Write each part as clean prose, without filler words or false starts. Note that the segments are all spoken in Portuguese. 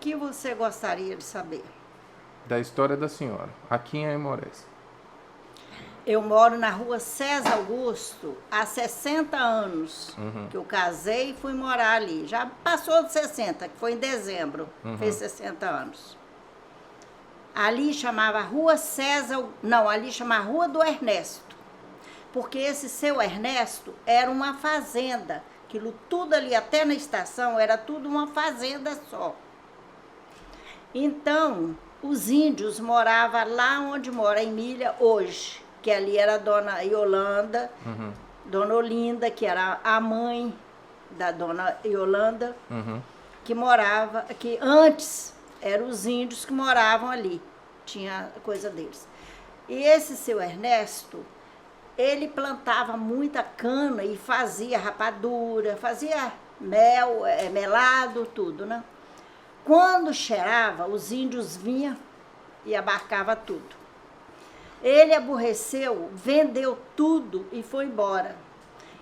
que você gostaria de saber? Da história da senhora, aqui em Aimorés. Eu moro na rua César Augusto há 60 anos que eu casei e fui morar ali. Já passou de 60, que foi em dezembro, fez 60 anos. Ali chamava Rua César, não, ali chamava Rua do Ernesto, porque esse seu Ernesto era uma fazenda, aquilo tudo ali até na estação era tudo uma fazenda só. Então, os índios moravam lá onde mora a Emília hoje, que ali era a dona Yolanda, dona Olinda, que era a mãe da dona Yolanda, que morava, que antes eram os índios que moravam ali, tinha coisa deles. E esse seu Ernesto, ele plantava muita cana e fazia rapadura, fazia mel, melado, tudo, né? Quando cheirava, os índios vinham e abarcava tudo. Ele aborreceu, vendeu tudo e foi embora.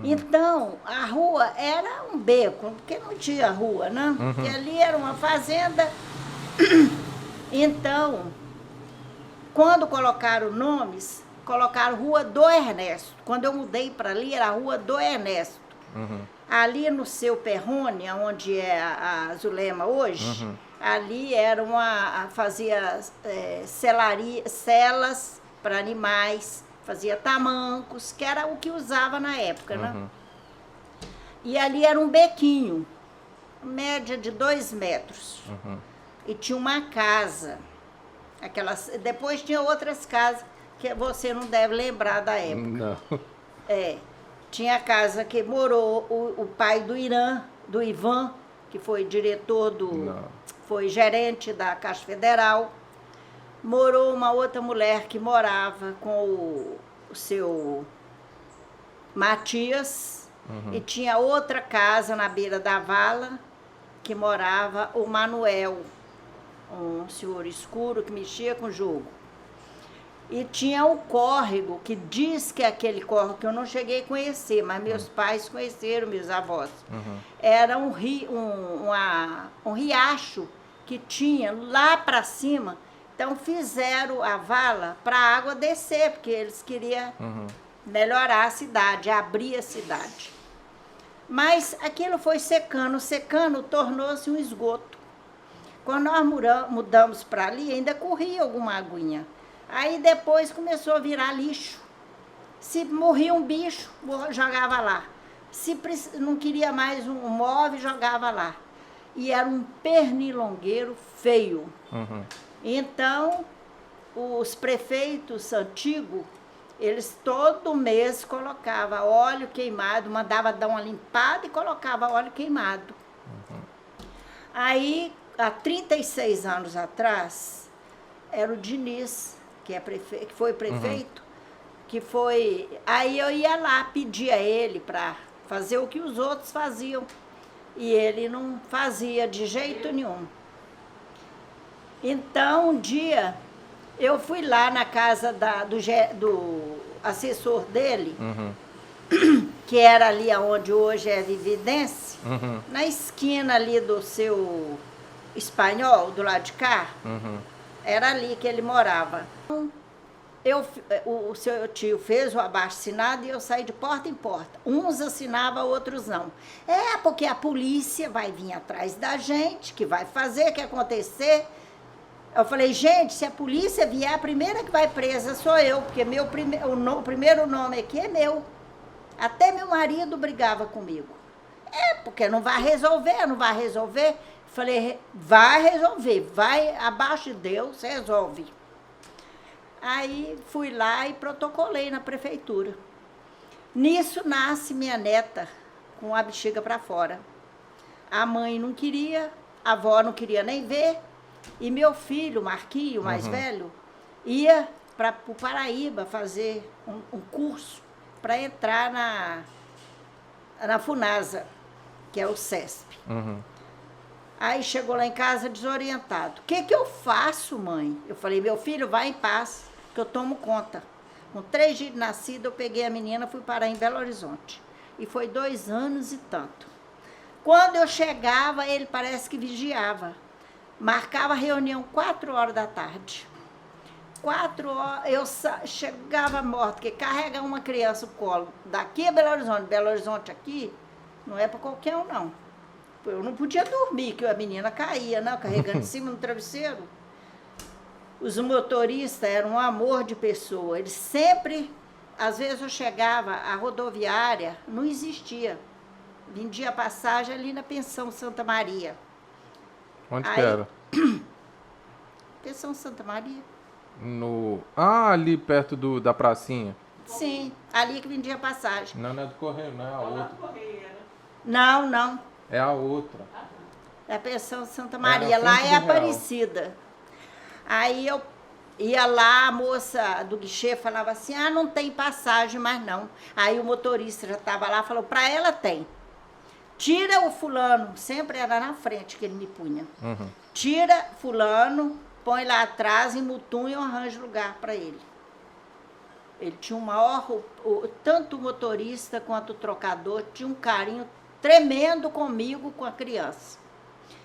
Então, a rua era um beco, porque não tinha rua, né? Porque ali era uma fazenda. Então, quando colocaram nomes, colocaram Rua do Ernesto. Quando eu mudei para ali, era a Rua do Ernesto. Ali no seu Perrone, onde é a Zulema hoje, ali era fazia celas para animais, fazia tamancos, que era o que usava na época, né? E ali era um bequinho, média de 2 metros. E tinha uma casa. Depois tinha outras casas que você não deve lembrar da época. Não. Tinha a casa que morou o pai do Ivan, que foi diretor foi gerente da Caixa Federal. Morou uma outra mulher que morava com o seu Matias. E tinha outra casa na beira da vala que morava o Manuel, um senhor escuro que mexia com jogo. E tinha o córrego, que diz que é aquele córrego que eu não cheguei a conhecer, mas meus pais conheceram, meus avós. Era um riacho que tinha lá para cima. Então fizeram a vala para a água descer, porque eles queriam melhorar a cidade, abrir a cidade. Mas aquilo foi secando, tornou-se um esgoto. Quando nós mudamos para ali, ainda corria alguma aguinha. Aí depois começou a virar lixo. Se morria um bicho, jogava lá. Se não queria mais um móvel, jogava lá. E era um pernilongueiro feio. Então, os prefeitos antigos, eles todo mês colocavam óleo queimado, mandava dar uma limpada e colocava óleo queimado. Aí, há 36 anos atrás, era o Diniz, que foi prefeito, aí eu ia lá, pedia a ele para fazer o que os outros faziam. E ele não fazia de jeito nenhum. Então, um dia, eu fui lá na casa do assessor dele, que era ali onde hoje é Vividência, na esquina ali do seu Espanhol, do lado de cá, era ali que ele morava. O seu tio fez o abaixo-assinado e eu saí de porta em porta. Uns assinavam, outros não. Porque a polícia vai vir atrás da gente, que vai fazer, que acontecer. Eu falei, gente, se a polícia vier, a primeira que vai presa sou eu, porque o primeiro nome aqui é meu. Até meu marido brigava comigo. Porque não vai resolver, não vai resolver. Falei, vai resolver, vai, abaixo de Deus, resolve. Aí fui lá e protocolei na prefeitura. Nisso nasce minha neta com a bexiga para fora. A mãe não queria, a avó não queria nem ver. E meu filho, Marquinho, mais velho, ia para o Paraíba fazer um curso para entrar na FUNASA, que é o CESP. Aí chegou lá em casa desorientado. O que eu faço, mãe? Eu falei, meu filho, vai em paz, que eu tomo conta. Com 3 dias de nascida, eu peguei a menina, fui parar em Belo Horizonte. E foi 2 anos e tanto. Quando eu chegava, ele parece que vigiava. Marcava reunião 4 horas da tarde. 4 horas, eu chegava morta, porque carregar uma criança no colo daqui a Belo Horizonte aqui, não é para qualquer um, não. Eu não podia dormir, que a menina caía, né, carregando em cima do travesseiro. Os motoristas eram um amor de pessoa, eles sempre, às vezes eu chegava, a rodoviária não existia. Vendia passagem ali na Pensão Santa Maria. Onde que era? Pensão Santa Maria. Ali perto da pracinha. Sim, ali que vendia passagem. Não é do Correio, não é a outra. Não, não. É a outra. É a Pensão Santa Maria, lá é Aparecida. Aí eu ia lá, a moça do guichê falava assim, não tem passagem mais não. Aí o motorista já estava lá, falou, para ela tem. Tira o fulano, sempre era na frente que ele me punha. Uhum. Tira fulano, põe lá atrás, em mutum e eu arranjo lugar para ele. Ele tinha um maior, tanto o motorista quanto o trocador, tinha um carinho tremendo comigo, com a criança.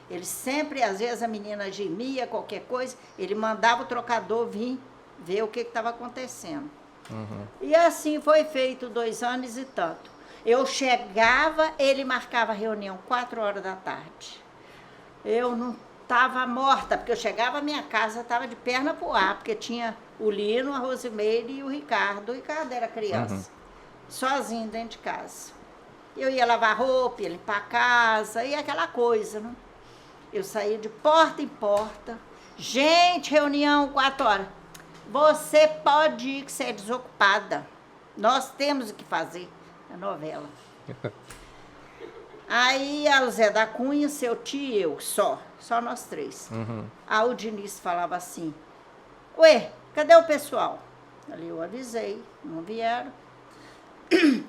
Ele sempre, às vezes a menina gemia, qualquer coisa, ele mandava o trocador vir ver o que estava acontecendo. Uhum. E assim foi feito 2 anos e tanto. Eu chegava, ele marcava reunião 4 horas da tarde. Eu não estava morta, porque eu chegava à minha casa, estava de perna pro ar, porque tinha o Lino, a Rosimeire e o Ricardo. O Ricardo era criança, sozinho dentro de casa. Eu ia lavar roupa, ia limpar a casa, e aquela coisa, né? Eu saía de porta em porta. Gente, reunião 4 horas. Você pode ir, que você é desocupada. Nós temos o que fazer. A novela. Aí o Zé da Cunha, seu tio e eu, só nós 3. Uhum. Aí o Diniz falava assim, ué, cadê o pessoal? Ali eu avisei, não vieram.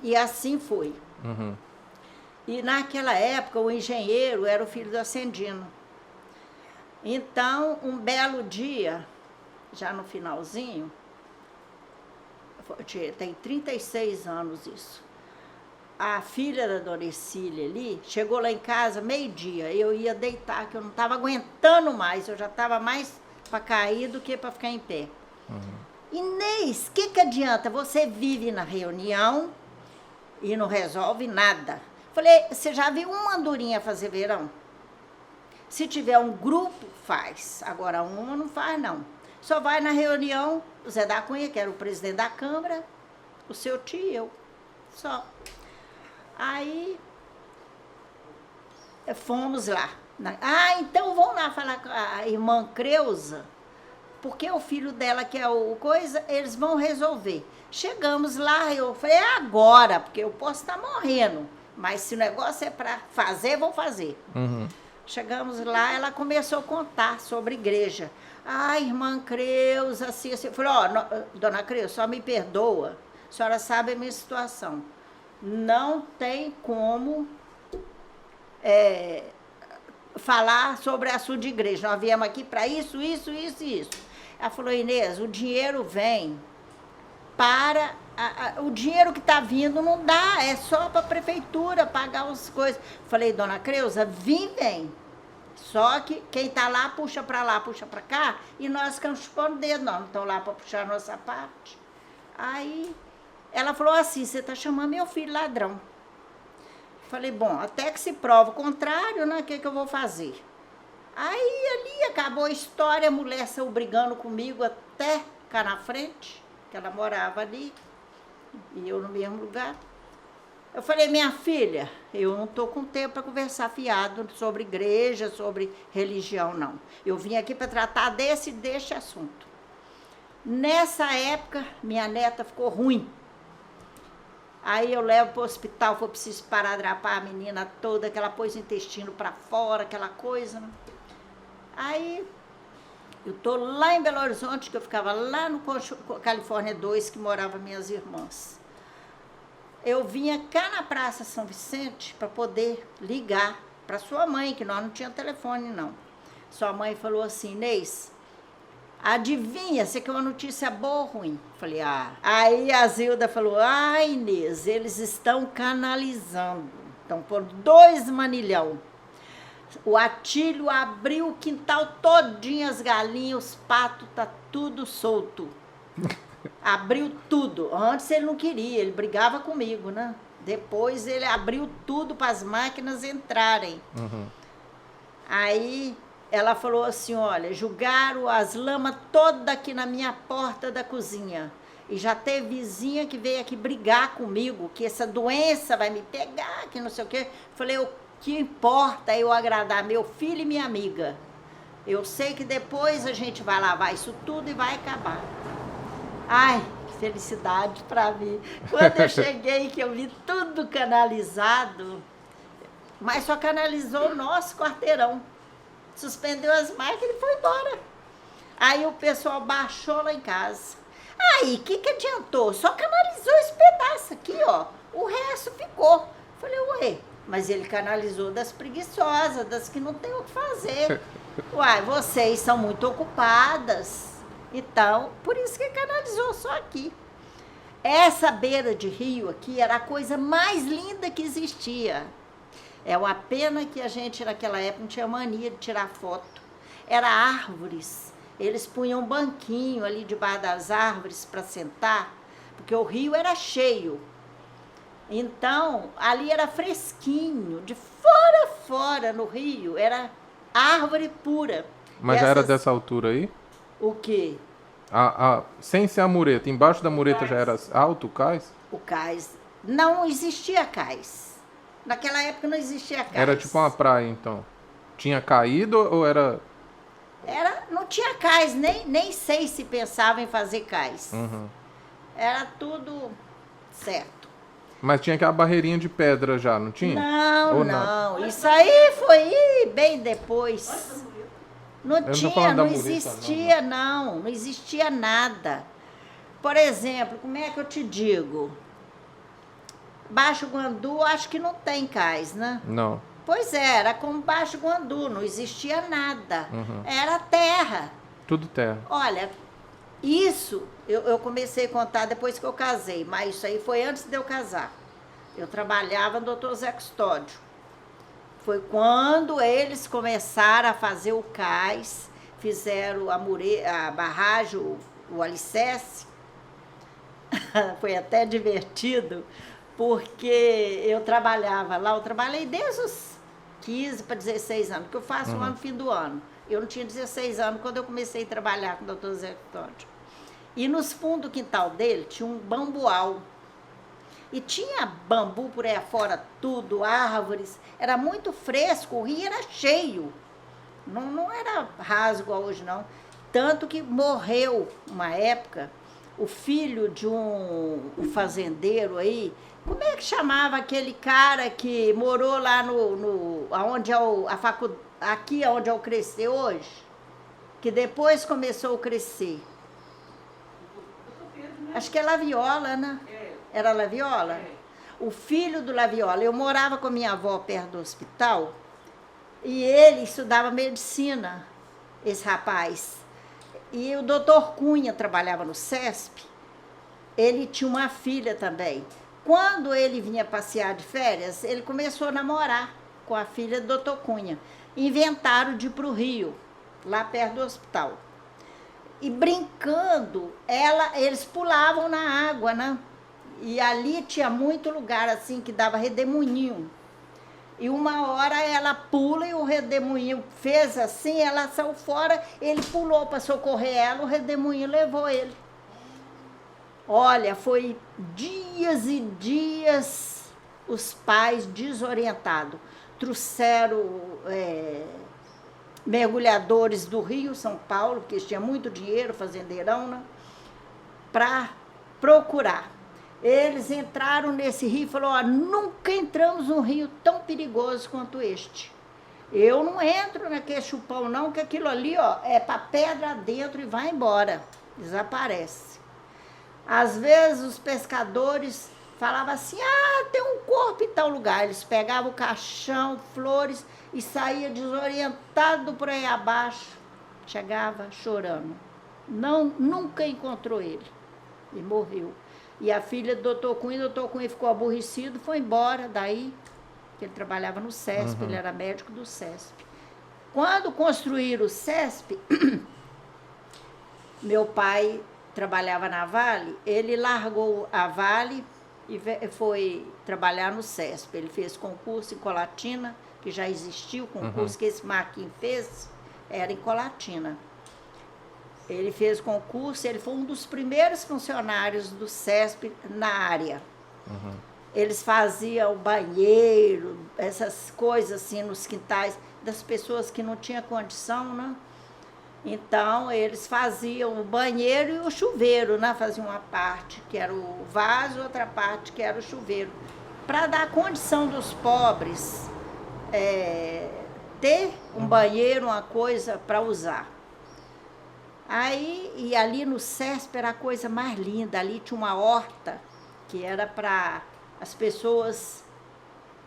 E assim foi. Uhum. E naquela época o engenheiro era o filho do Ascendino. Então, um belo dia, já no finalzinho, tem 36 anos isso, a filha da dona Ercília ali, chegou lá em casa meio-dia, eu ia deitar, que eu não estava aguentando mais, eu já estava mais para cair do que para ficar em pé. Uhum. Inês, o que adianta? Você vive na reunião e não resolve nada. Falei, você já viu uma andorinha fazer verão? Se tiver um grupo, faz. Agora uma não faz, não. Só vai na reunião, o Zé da Cunha, que era o presidente da Câmara, o seu tio e eu. Só. Aí, fomos lá. Então vamos lá falar com a irmã Creuza, porque o filho dela, que é o coisa, eles vão resolver. Chegamos lá, eu falei, é agora, porque eu posso estar morrendo, mas se o negócio é para fazer, vou fazer. Uhum. Chegamos lá, ela começou a contar sobre igreja. Irmã Creuza, assim. Eu falei, dona Creuza, só me perdoa, a senhora sabe a minha situação. Não tem como falar sobre assunto de igreja. Nós viemos aqui para isso. Ela falou, Inês, o dinheiro vem para... o dinheiro que está vindo não dá, é só para a prefeitura pagar as coisas. Falei, dona Creuza, vem. Só que quem está lá, puxa para lá, puxa para cá, e nós ficamos chupando o dedo, nós não estamos lá para puxar a nossa parte. Aí ela falou assim, você está chamando meu filho ladrão. Falei, bom, até que se prova o contrário, né? O que eu vou fazer? Aí ali acabou a história, a mulher saiu brigando comigo até cá na frente, que ela morava ali, e eu no mesmo lugar. Eu falei, minha filha, eu não estou com tempo para conversar fiado sobre igreja, sobre religião, não. Eu vim aqui para tratar deste assunto. Nessa época, minha neta ficou ruim. Aí eu levo para o hospital, foi preciso esparadrapar a menina toda, que ela pôs o intestino para fora, aquela coisa, né? Aí eu estou lá em Belo Horizonte, que eu ficava lá no Califórnia 2, que moravam minhas irmãs. Eu vinha cá na Praça São Vicente para poder ligar para sua mãe, que nós não tínhamos telefone, não. Sua mãe falou assim, Inês, adivinha, você quer uma notícia boa ou ruim? Falei, Aí a Zilda falou, Inês, eles estão canalizando, estão por 2 manilhão. O Atílio abriu o quintal todinho, as galinhas, os patos, tá tudo solto. Abriu tudo. Antes ele não queria, ele brigava comigo, né? Depois ele abriu tudo para as máquinas entrarem. Uhum. Aí ela falou assim, olha, jogaram as lamas todas aqui na minha porta da cozinha. E já teve vizinha que veio aqui brigar comigo, que essa doença vai me pegar, que não sei o quê. Falei, o que importa é eu agradar meu filho e minha amiga. Eu sei que depois a gente vai lavar isso tudo e vai acabar. Ai, que felicidade para mim. Quando eu cheguei, que eu vi tudo canalizado, mas só canalizou o nosso quarteirão. Suspendeu as máquinas e foi embora. Aí o pessoal baixou lá em casa. Aí, o que adiantou? Só canalizou esse pedaço aqui, ó. O resto ficou. Falei, ué, mas ele canalizou das preguiçosas, das que não tem o que fazer. Uai, vocês são muito ocupadas. Então, por isso que canalizou só aqui. Essa beira de rio aqui era a coisa mais linda que existia. É uma pena que a gente naquela época não tinha mania de tirar foto. Era árvores. Eles punham um banquinho ali debaixo das árvores para sentar, porque o rio era cheio. Então, ali era fresquinho, de fora a fora no rio, era árvore pura. Mas já era dessa altura aí? O quê? Sem ser a mureta, embaixo da mureta já era alto o cais? O cais. Não existia cais. Naquela época não existia cais. Era tipo uma praia, então. Tinha caído ou era... Não tinha cais, nem sei se pensava em fazer cais. Uhum. Era tudo certo. Mas tinha aquela barreirinha de pedra já, não tinha? Não. Isso aí foi bem depois. Não existia, não existia nada. Por exemplo, como é que eu te digo? Baixo Guandu, acho que não tem cais, né? Não. Pois é, era como Baixo Guandu, não existia nada. Uhum. Era terra. Tudo terra. Olha, isso eu comecei a contar depois que eu casei, mas isso aí foi antes de eu casar. Eu trabalhava no Dr. Zé Custódio. Foi quando eles começaram a fazer o cais, fizeram a barragem, o alicerce. Foi até divertido, porque eu trabalhava lá, eu trabalhei desde os 15 para 16 anos, que eu faço lá no fim do ano. Eu não tinha 16 anos quando eu comecei a trabalhar com o Dr. Zé Custódio. E nos fundos do quintal dele tinha um bambual. E tinha bambu por aí afora, tudo, árvores. Era muito fresco, o rio era cheio. Não era raso igual hoje, não. Tanto que morreu, uma época, o filho de um fazendeiro aí. Como é que chamava aquele cara que morou lá onde é aqui onde eu cresci hoje? Que depois começou a crescer. Acho que é Laviola, né? Era Laviola? O filho do Laviola. Eu morava com a minha avó perto do hospital e ele estudava medicina, esse rapaz. E o doutor Cunha trabalhava no CESP. Ele tinha uma filha também. Quando ele vinha passear de férias, ele começou a namorar com a filha do doutor Cunha. Inventaram de ir para o Rio, lá perto do hospital. E brincando, eles pulavam na água, né? E ali tinha muito lugar assim que dava redemoinho. E uma hora ela pula e o redemoinho fez assim, ela saiu fora, ele pulou para socorrer ela, o redemoinho levou ele. Olha, foi dias e dias os pais desorientados. Trouxeram mergulhadores do Rio, São Paulo, porque eles tinham muito dinheiro, fazendeirão, né? Para procurar. Eles entraram nesse rio e falaram, ó, nunca entramos num rio tão perigoso quanto este. Eu não entro naquele chupão não, que aquilo ali, ó, é para pedra dentro e vai embora, desaparece. Às vezes os pescadores falavam assim, tem um corpo em tal lugar. Eles pegavam o caixão, flores e saíam desorientado por aí abaixo. Chegava chorando. Nunca encontrou ele. E morreu. E a filha do doutor Cunha ficou aborrecido, foi embora daí. que ele trabalhava no CESP, ele era médico do CESP. Quando construíram o CESP, meu pai trabalhava na Vale, ele largou a Vale e foi trabalhar no CESP. Ele fez concurso em Colatina, que já existia o concurso que esse Marquinhos fez, era em Colatina. Ele fez concurso, ele foi um dos primeiros funcionários do CESP na área. Eles faziam banheiro, essas coisas assim nos quintais das pessoas que não tinham condição, né? Então, eles faziam o banheiro e o chuveiro, né? Faziam uma parte que era o vaso, outra parte que era o chuveiro. Para dar condição dos pobres ter um banheiro, uma coisa para usar. Aí, e ali no CESP era a coisa mais linda, ali tinha uma horta que era para as pessoas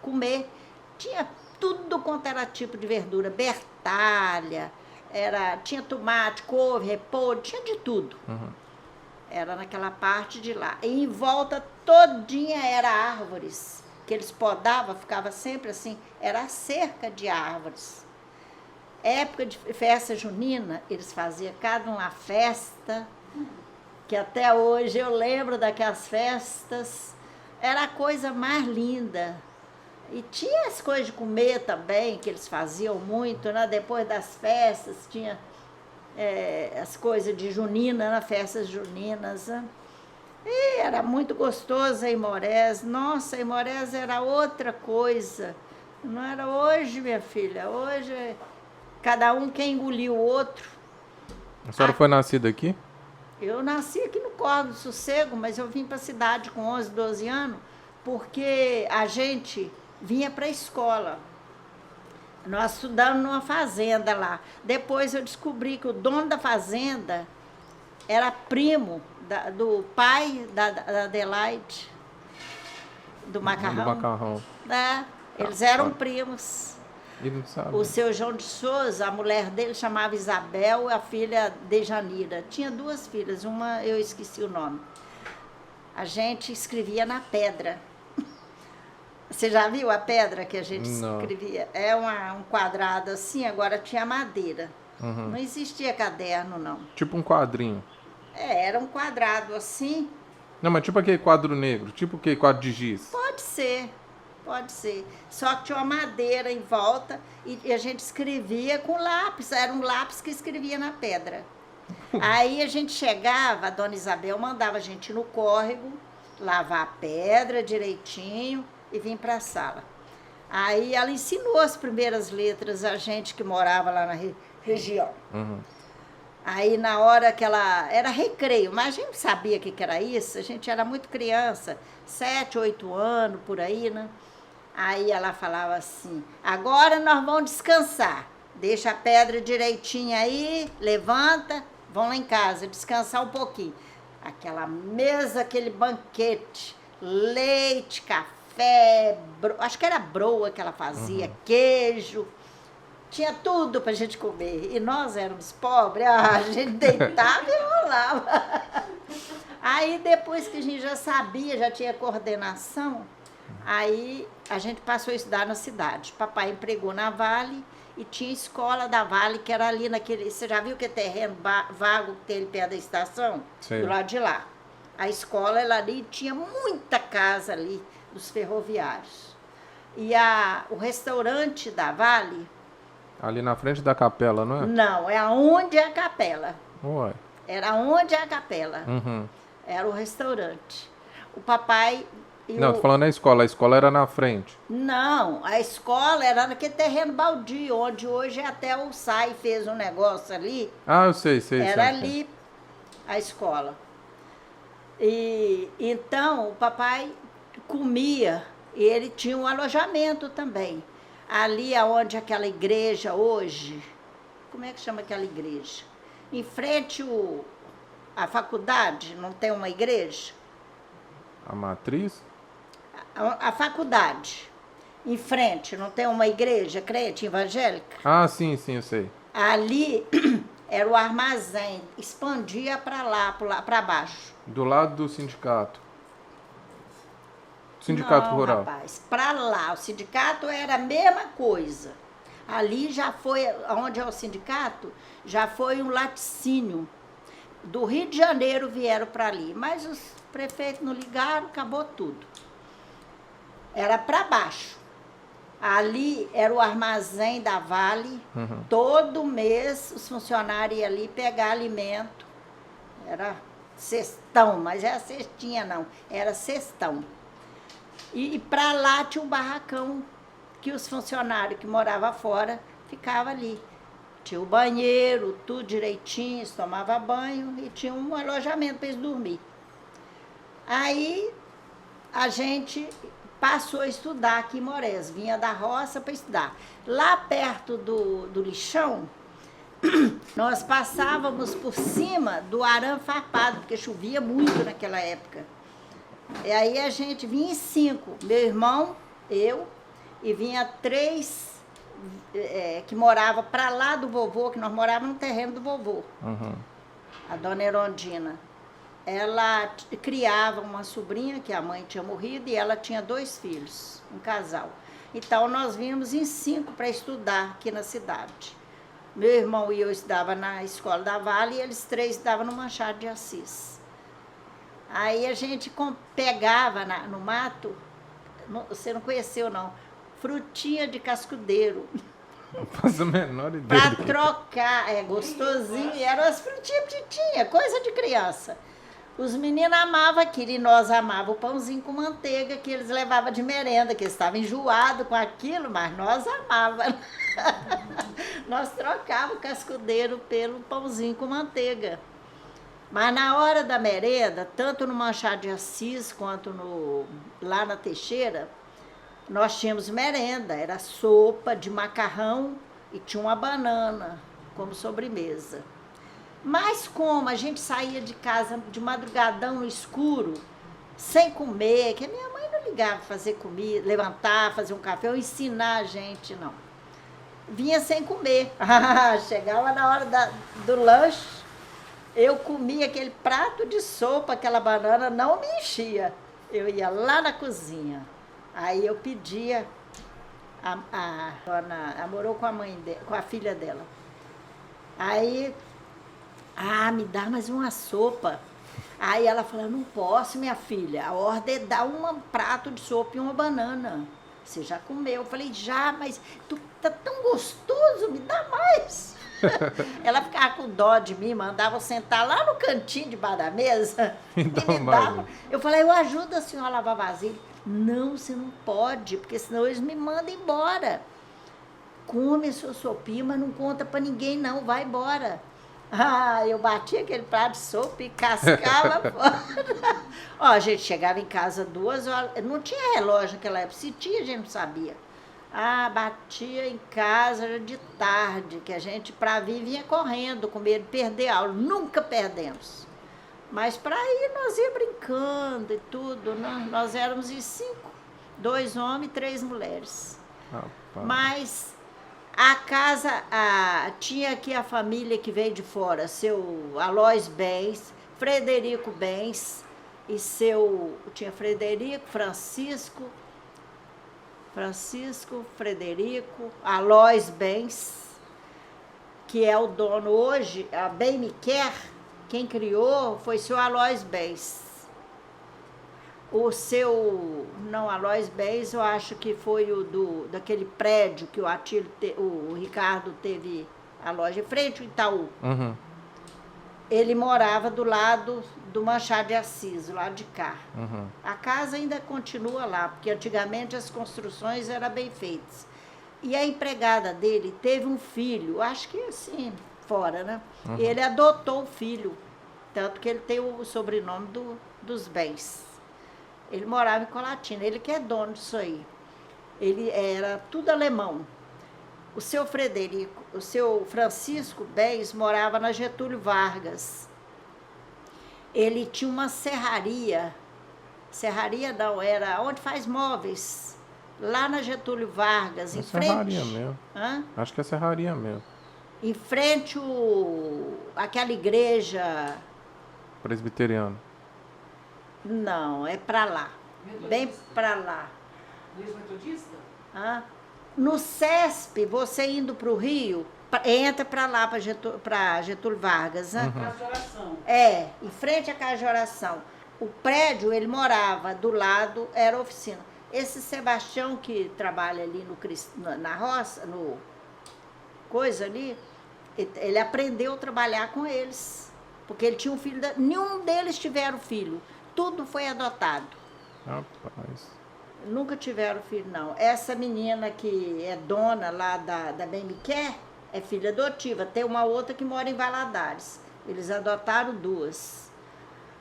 comer. Tinha tudo quanto era tipo de verdura, bertalha, tinha tomate, couve, repolho, tinha de tudo. Era naquela parte de lá. E em volta todinha era árvores, que eles podavam, ficava sempre assim, era a cerca de árvores. Época de festa junina, eles faziam cada uma festa, que até hoje eu lembro daquelas festas, era a coisa mais linda. E tinha as coisas de comer também, que eles faziam muito, né? Depois das festas, tinha as coisas de junina, né? Festas juninas. Né? E era muito gostoso a Imorés. Nossa, a Imorés era outra coisa. Não era hoje, minha filha. Hoje, cada um quer engolir o outro. A senhora foi nascida aqui? Eu nasci aqui no Córrego do Sossego, mas eu vim para a cidade com 11, 12 anos, porque a gente vinha para a escola. Nós estudamos numa fazenda lá. Depois eu descobri que o dono da fazenda era primo do pai da Adelaide, do Macarrão. Do Macarrão. Eles eram primos. E não sabe. O seu João de Souza, a mulher dele chamava Isabel, a filha Dejanira. Tinha duas filhas, uma eu esqueci o nome. A gente escrevia na pedra. Você já viu a pedra que a gente escrevia? É um quadrado assim, agora tinha madeira. Não existia caderno, não. Tipo um quadrinho. Era um quadrado assim. Não, mas tipo aquele quadro negro, tipo aquele quadro de giz. Pode ser. Só que tinha uma madeira em volta e a gente escrevia com lápis. Era um lápis que escrevia na pedra. Aí a gente chegava, a dona Isabel mandava a gente ir no córrego, lavar a pedra direitinho e vir para a sala. Aí ela ensinou as primeiras letras a gente que morava lá na região. Aí na hora que era recreio, mas a gente sabia o que era isso, a gente era muito criança, 7, 8 anos, por aí, né? Aí ela falava assim, agora nós vamos descansar, deixa a pedra direitinho aí, levanta, vão lá em casa, descansar um pouquinho. Aquela mesa, aquele banquete, leite, café, acho que era broa que ela fazia, queijo, tinha tudo pra gente comer. E nós éramos pobres, a gente deitava e rolava. Aí depois que a gente já sabia, já tinha coordenação, aí a gente passou a estudar na cidade. Papai empregou na Vale e tinha escola da Vale, que era ali naquele... Você já viu que é terreno vago que tem ali perto da estação? Sim. Do lado de lá. A escola era ali, tinha muita casa ali dos ferroviários. E o restaurante da Vale... Ali na frente da capela, não é? Não, é onde é a capela. Ué. Era onde é a capela. Era o restaurante. O papai... Não, tô falando a escola era na frente. Não, a escola era naquele terreno baldio, onde hoje até o SAI fez um negócio ali. Ah, eu sei. Era ali a escola. E então o papai comia e ele tinha um alojamento também. Ali aonde aquela igreja hoje, como é que chama aquela igreja? Em frente a faculdade, não tem uma igreja? A matriz? A faculdade, em frente, não tem uma igreja crente evangélica? Ah, sim, eu sei. Ali era o armazém, expandia para lá, para baixo. Do lado do sindicato. Sindicato Não, rural. rapaz, para lá, o sindicato era a mesma coisa. Ali já foi, onde é o sindicato, já foi um laticínio. Do Rio de Janeiro vieram para ali, mas os prefeitos não ligaram, acabou tudo. Era para baixo. Ali era o armazém da Vale. Todo mês os funcionários iam ali pegar alimento. Era cestão, mas era cestinha não, era cestão. E para lá tinha um barracão que os funcionários que moravam fora ficavam ali. Tinha o banheiro, tudo direitinho, eles tomavam banho e tinha um alojamento para eles dormir. Aí a gente passou a estudar aqui em Morés, vinha da roça para estudar. Lá perto do lixão, nós passávamos por cima do arame farpado, porque chovia muito naquela época. E aí a gente vinha em 5, meu irmão, eu, e vinha 3 que morava para lá do vovô, que nós morávamos no terreno do vovô. A dona Erondina. Ela criava uma sobrinha, que a mãe tinha morrido, e ela tinha 2 filhos, um casal. Então nós vínhamos em 5 para estudar aqui na cidade. Meu irmão e eu estudava na escola da Vale e eles 3 estudavam no Machado de Assis. Aí a gente pegava no mato, você não conheceu não, frutinha de cascudeiro. Não faço a menor ideia. Para trocar, gostosinho, e eram as frutinhas petitinhas, coisa de criança. Os meninos amavam aquilo e nós amávamos o pãozinho com manteiga que eles levavam de merenda, que eles estavam enjoados com aquilo, mas nós amávamos. Nós trocávamos o cascudeiro pelo pãozinho com manteiga. Mas na hora da merenda, tanto no Machado de Assis quanto lá na Teixeira, nós tínhamos merenda, era sopa de macarrão e tinha uma banana como sobremesa. Mas como a gente saía de casa de madrugadão no escuro, sem comer, que a minha mãe não ligava fazer comida, levantar, fazer um café ou ensinar a gente, não. Vinha sem comer. Chegava na hora do lanche, eu comia aquele prato de sopa, aquela banana não me enchia. Eu ia lá na cozinha. Aí eu pedia, a dona morou com a mãe com a filha dela. Aí, me dá mais uma sopa. Aí ela falou, não posso, minha filha, a ordem é dar um prato de sopa e uma banana. Você já comeu? Eu falei, já, mas tá tão gostoso, me dá mais. Ela ficava com dó de mim, mandava eu sentar lá no cantinho debaixo da mesa e me dava. Eu falei, eu ajudo a senhora a lavar vasilha. Não, você não pode, porque senão eles me mandam embora. Come a sua sopinha, mas não conta pra ninguém não, vai embora. Eu batia aquele prato de sopa e cascava fora. Ó, a gente chegava em casa 2 horas, não tinha relógio naquela época, se tinha a gente não sabia. Batia em casa era de tarde, que a gente pra vir vinha correndo, com medo de perder a aula, nunca perdemos. Mas para ir nós ia brincando e tudo, né? Nós éramos em 5, 2 homens e 3 mulheres. Mas a casa, tinha aqui a família que veio de fora, seu Alois Bens, Frederico Bens, e tinha Frederico, Francisco, Frederico, Alois Bens, que é o dono hoje, a Bem Me Quer, quem criou foi seu Alois Bens. Alois Bens, eu acho que foi daquele prédio que o Ricardo teve a loja em frente ao Itaú. Ele morava do lado do Machado de Assis, do lado de cá. A casa ainda continua lá, porque antigamente as construções eram bem feitas. E a empregada dele teve um filho, acho que assim, fora, né? Ele adotou o filho, tanto que ele tem o sobrenome dos Bens. Ele morava em Colatina, ele que é dono disso aí. Ele era tudo alemão. O seu Francisco Bens morava na Getúlio Vargas. Ele tinha uma serraria não, era onde faz móveis, lá na Getúlio Vargas, em frente. Serraria mesmo. Acho que é serraria mesmo. Em frente aquela igreja... Presbiteriano. Não, é para lá. bem para lá. Igreja Metodista? Ah, no CESP, você indo para o Rio, entra para lá, para Getúlio Vargas. Né? Casa de oração. É, em frente à casa de oração. O prédio, ele morava do lado, era oficina. Esse Sebastião que trabalha ali na roça, no coisa ali, ele aprendeu a trabalhar com eles. Porque ele tinha um filho, nenhum deles tiveram filho. Tudo foi adotado. Rapaz. Nunca tiveram filho, não. Essa menina que é dona lá da Bem Me Quer é filha adotiva. Tem uma outra que mora em Valadares. Eles adotaram duas.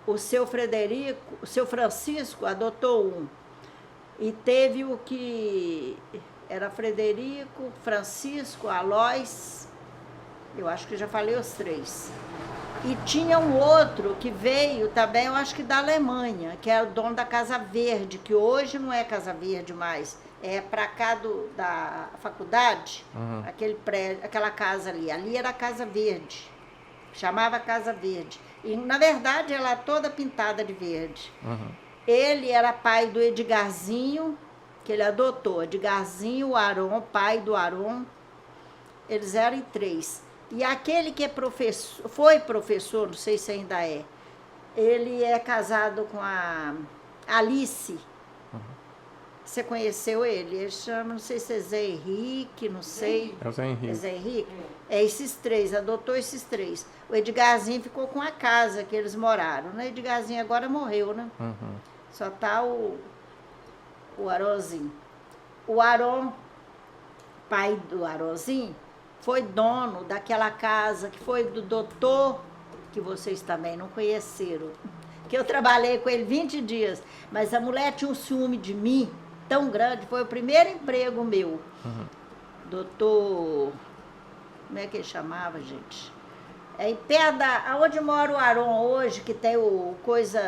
O seu Francisco adotou um. E teve o que era Frederico, Francisco, Alois. Eu acho que já falei os três. E tinha um outro que veio também, eu acho que da Alemanha, que era o dono da Casa Verde, que hoje não é Casa Verde mais, é para cá da faculdade, aquele prédio, aquela casa ali. Ali era a Casa Verde, chamava Casa Verde. E, na verdade, ela toda pintada de verde. Ele era pai do Edgarzinho, que ele adotou. Edgarzinho, o Aron, pai do Aron. Eles eram em 3. E aquele que é professor, foi professor, não sei se ainda é, ele é casado com a Alice. Você conheceu ele? Ele chama, não sei se é Zé Henrique, não sei. É o Zé Henrique. É Zé Henrique? É esses 3, adotou esses 3. O Edgarzinho ficou com a casa que eles moraram, né? O Edgarzinho agora morreu, né? Só tá o Aronzinho. O Aron, pai do Aronzinho, foi dono daquela casa que foi do doutor, que vocês também não conheceram, que eu trabalhei com ele 20 dias, mas a mulher tinha um ciúme de mim tão grande, foi o primeiro emprego meu. Doutor, como é que ele chamava, gente? É em pé aonde mora o Aron hoje, que tem o coisa,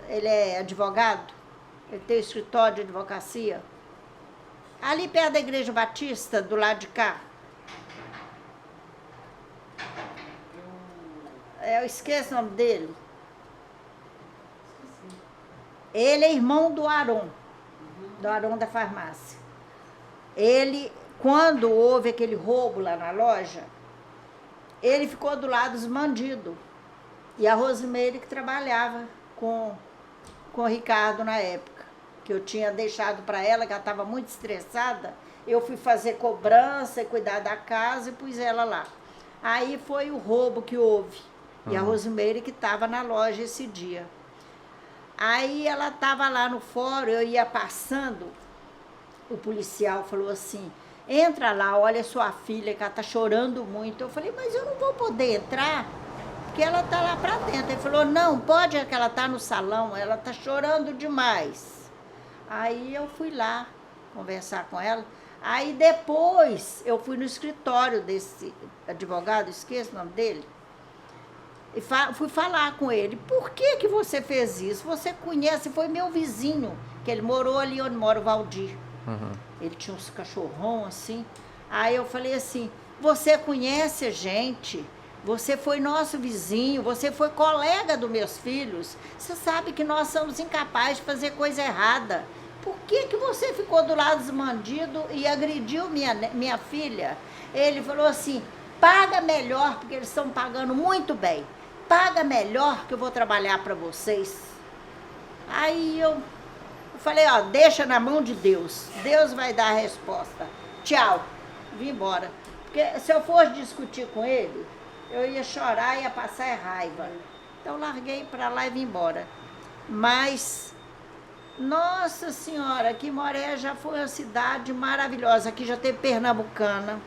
ele é advogado, ele tem o escritório de advocacia, ali perto da Igreja Batista, do lado de cá. Eu esqueço o nome dele. Ele é irmão do Aron da farmácia. Ele, quando houve aquele roubo lá na loja, ele ficou do lado dos bandidos. E a Rosimeire que trabalhava com o Ricardo na época, que eu tinha deixado para ela, que ela estava muito estressada, eu fui fazer cobrança e cuidar da casa e pus ela lá. Aí foi o roubo que houve. E a Rosimeire que estava na loja esse dia. Aí ela estava lá no fórum, eu ia passando, o policial falou assim, entra lá, olha sua filha que ela está chorando muito. Eu falei, mas eu não vou poder entrar, porque ela está lá para dentro. Ele falou, não, pode, é que ela está no salão, ela está chorando demais. Aí eu fui lá conversar com ela. Aí depois eu fui no escritório desse advogado, esqueço o nome dele, e fui falar com ele. Por que você fez isso? Você conhece, foi meu vizinho, que ele morou ali onde mora o Valdir. Ele tinha uns cachorrão assim. Aí eu falei assim, você conhece a gente, você foi nosso vizinho, você foi colega dos meus filhos, você sabe que nós somos incapazes de fazer coisa errada. Por que você ficou do lado dos bandidos e agrediu minha filha? Ele falou assim, paga melhor, porque eles estão pagando muito bem. Paga melhor que eu vou trabalhar para vocês. Aí eu falei, ó, deixa na mão de Deus. Deus vai dar a resposta. Tchau. Vim embora. Porque se eu fosse discutir com ele, eu ia chorar e ia passar raiva. Então larguei para lá e vim embora. Mas, nossa senhora, que Moré já foi uma cidade maravilhosa. Aqui já teve Pernambucana,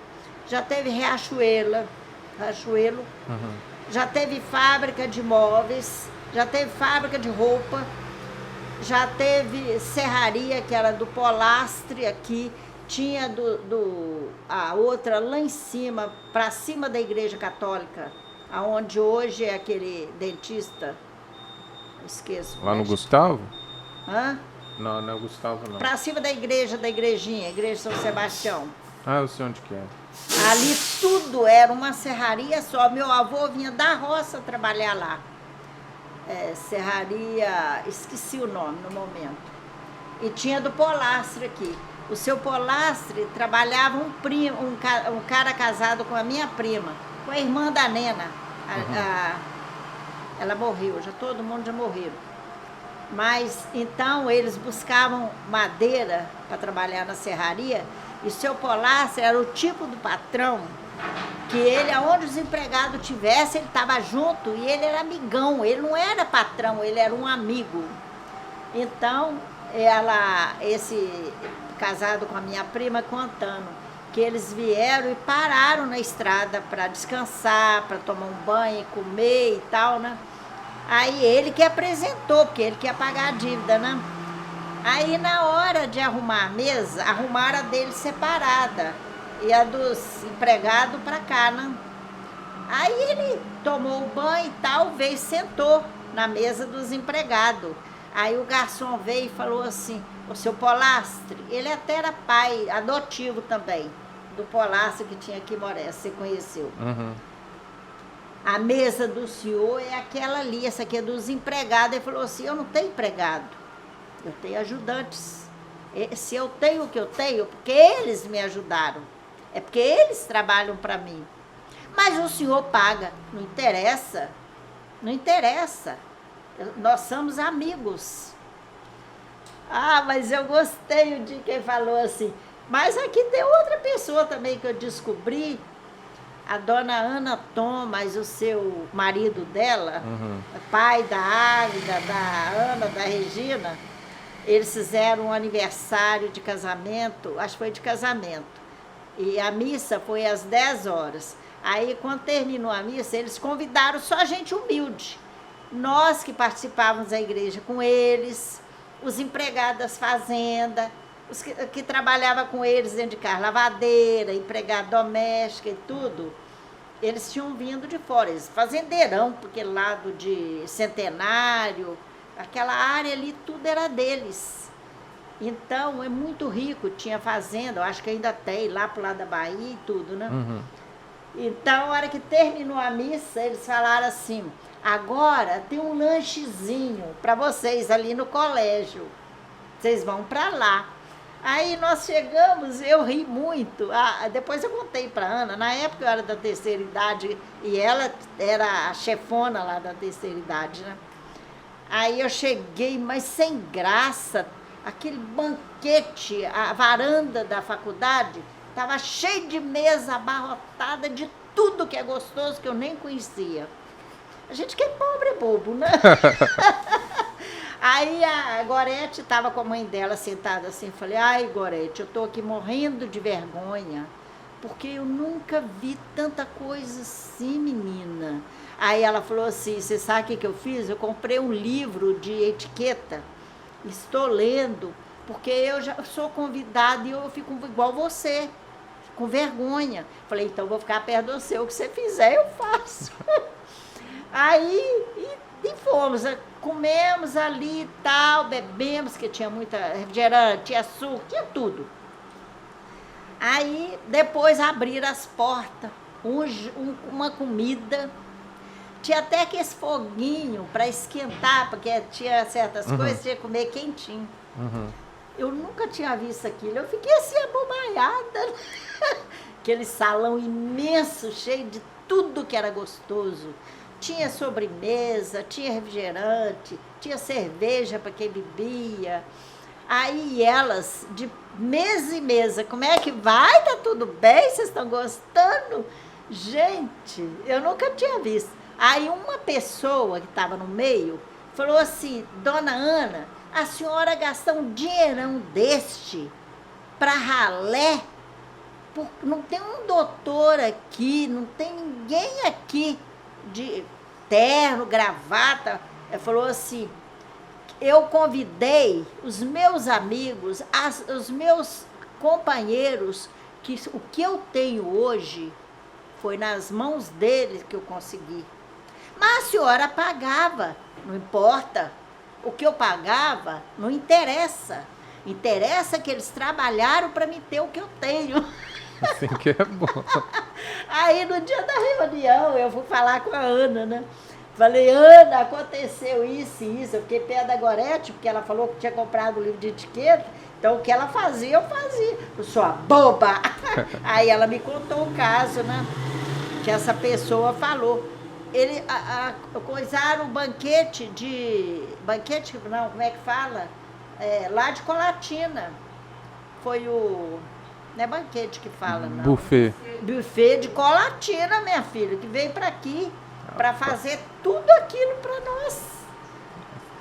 já teve Riachuelo, já teve fábrica de móveis, já teve fábrica de roupa, já teve serraria, que era do Polastre aqui, tinha a outra lá em cima, para cima da Igreja Católica, aonde hoje é aquele dentista, esqueço. Lá no Gustavo? Hã? Não, não é o Gustavo, não. Para cima da igrejinha, Igreja São Sebastião. Ah, eu sei onde que é. Ali tudo era uma serraria só. Meu avô vinha da roça trabalhar lá. Serraria, esqueci o nome no momento. E tinha do Polastre aqui. O seu Polastre trabalhava um cara casado com a minha prima, com a irmã da Nena. Ela morreu, todo mundo já morreu. Mas então eles buscavam madeira para trabalhar na serraria, e o seu Polastre era o tipo do patrão que ele, aonde os empregados tivessem, ele estava junto, e ele era amigão, ele não era patrão, ele era um amigo. Então, esse casado com a minha prima, contando que eles vieram e pararam na estrada para descansar, para tomar um banho, comer e tal, né? Aí ele que apresentou, porque ele quer pagar a dívida, né? Aí na hora de arrumar a mesa, arrumaram a dele separada e a dos empregados para cá, né? Aí ele tomou o banho e tal, veio e sentou na mesa dos empregados. Aí o garçom veio e falou assim: o seu Polastre, ele até era pai adotivo também, do Polastre que tinha aqui em Moré, você conheceu. Uhum. A mesa do senhor é aquela ali, essa aqui é dos empregados. Ele falou assim: eu não tenho empregado, eu tenho ajudantes. Se eu tenho o que eu tenho, porque eles me ajudaram, é porque eles trabalham para mim. Mas o senhor paga, não interessa, não interessa. Nós somos amigos. Ah, mas eu gostei de quem falou assim. Mas aqui tem outra pessoa também que eu descobri, a dona Ana Thomas, o seu marido dela, pai da Águida, da Ana, da Regina, eles fizeram um aniversário de casamento, acho que foi de casamento, e a missa foi às 10 horas. Aí, quando terminou a missa, eles convidaram só gente humilde. Nós que participávamos da igreja com eles, os empregados das fazendas, os que trabalhavam com eles dentro de casa, lavadeira, empregada doméstica e tudo, eles tinham vindo de fora, eles fazendeirão, porque lado de Centenário, aquela área ali, tudo era deles. Então, é muito rico, tinha fazenda, eu acho que ainda tem, lá pro lado da Bahia e tudo, né? Uhum. Então, a hora que terminou a missa, eles falaram assim: agora tem um lanchezinho para vocês ali no colégio, vocês vão para lá. Aí nós chegamos, eu ri muito. Depois eu contei para Ana, na época eu era da terceira idade e ela era a chefona lá da terceira idade, né? Aí eu cheguei, mas sem graça, aquele banquete, a varanda da faculdade estava cheia de mesa abarrotada de tudo que é gostoso que eu nem conhecia. A gente que é pobre é bobo, né? Aí a Gorete estava com a mãe dela sentada assim, falei: ai, Gorete, eu estou aqui morrendo de vergonha, porque eu nunca vi tanta coisa assim, menina. Aí ela falou assim: você sabe o que eu fiz? Eu comprei um livro de etiqueta, estou lendo, porque eu já sou convidada e eu fico igual você, com vergonha. Falei: então vou ficar perto do seu, o que você fizer eu faço. Aí e fomos, comemos ali e tal, bebemos, que tinha muita refrigerante, tinha açúcar, tinha tudo. Aí depois abriram as portas, uma comida, tinha até aquele foguinho para esquentar, porque tinha certas coisas, tinha que comer quentinho. Eu nunca tinha visto aquilo, eu fiquei assim abobalhada. Aquele salão imenso, cheio de tudo que era gostoso. Tinha sobremesa, tinha refrigerante, tinha cerveja para quem bebia. Aí elas, de mesa em mesa, como é que vai? Tá tudo bem? Vocês estão gostando? Gente, eu nunca tinha visto. Aí uma pessoa que estava no meio falou assim: dona Ana, a senhora gastou um dinheirão deste para ralé? Não tem um doutor aqui, não tem ninguém aqui de terno, gravata. Ela falou assim: eu convidei os meus amigos, os meus companheiros, que o que eu tenho hoje foi nas mãos deles que eu consegui. Mas a senhora pagava, não importa. O que eu pagava não interessa. Interessa que eles trabalharam para me ter o que eu tenho. Assim que é bom. Aí no dia da reunião eu fui falar com a Ana, né? Falei, Ana, aconteceu isso e isso. Eu fiquei pé da Gorete, porque ela falou que tinha comprado o livro de etiqueta. Então, o que ela fazia, eu fazia. Eu sou a boba. Aí ela me contou o caso, né? Que essa pessoa falou. Ele coisaram um banquete Banquete, não, como é que fala? Lá de Colatina. Foi o... Não é banquete que fala, não. Buffet. Buffet de Colatina, minha filha, que veio para aqui para fazer tudo aquilo para nós.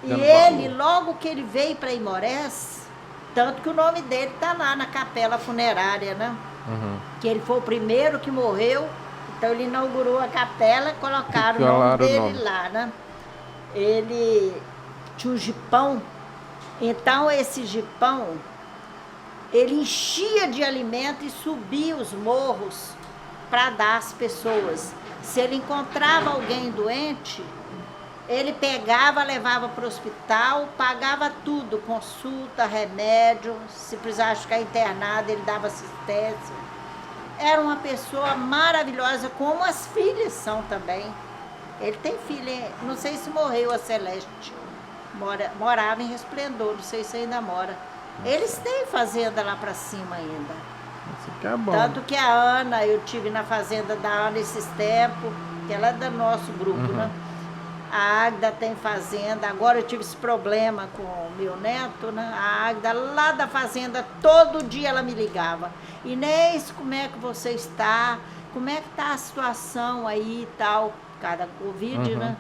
E ele, logo que ele veio para Imorés, tanto que o nome dele está lá na capela funerária, né? Uhum. Que ele foi o primeiro que morreu, então ele inaugurou a capela, colocaram o Colaram nome o dele nome. lá, né? Ele tinha um jipão, então esse jipão, ele enchia de alimento e subia os morros para dar às pessoas. Se ele encontrava alguém doente, ele pegava, levava para o hospital, pagava tudo, consulta, remédio, se precisasse ficar internado, ele dava assistência. Era uma pessoa maravilhosa, como as filhas são também. Ele tem filha, não sei se morreu a Celeste, morava em Resplendor, não sei se ainda mora. Eles têm fazenda lá para cima ainda. Isso aqui é bom. Tanto que a Ana, eu tive na fazenda da Ana esses tempos, que ela é do nosso grupo, né? A Águida tem fazenda, agora eu tive esse problema com o meu neto, né? A Águida lá da fazenda, todo dia ela me ligava. Inês, como é que você está? Como é que está a situação aí e tal? Por causa da Covid, né?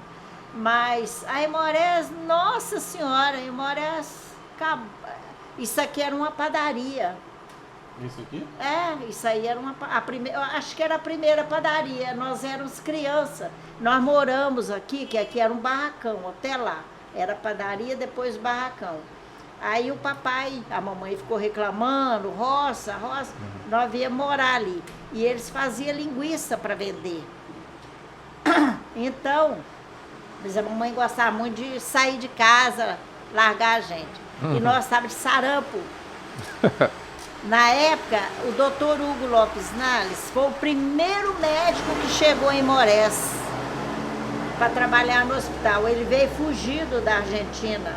Mas a Imorés, nossa senhora, a Imorés, isso aqui era uma padaria. Isso aqui? Isso aí era eu acho que era a primeira padaria. Nós éramos crianças. Nós moramos aqui, que aqui era um barracão, até lá. Era padaria, depois barracão. Aí o papai, a mamãe ficou reclamando, roça. Nós íamos morar ali. E eles faziam linguiça para vender. Então, mas a mamãe gostava muito de sair de casa, largar a gente. E nós estávamos de sarampo. Na época, o doutor Hugo Lopes Nales foi o primeiro médico que chegou em Imorés para trabalhar no hospital. Ele veio fugido da Argentina.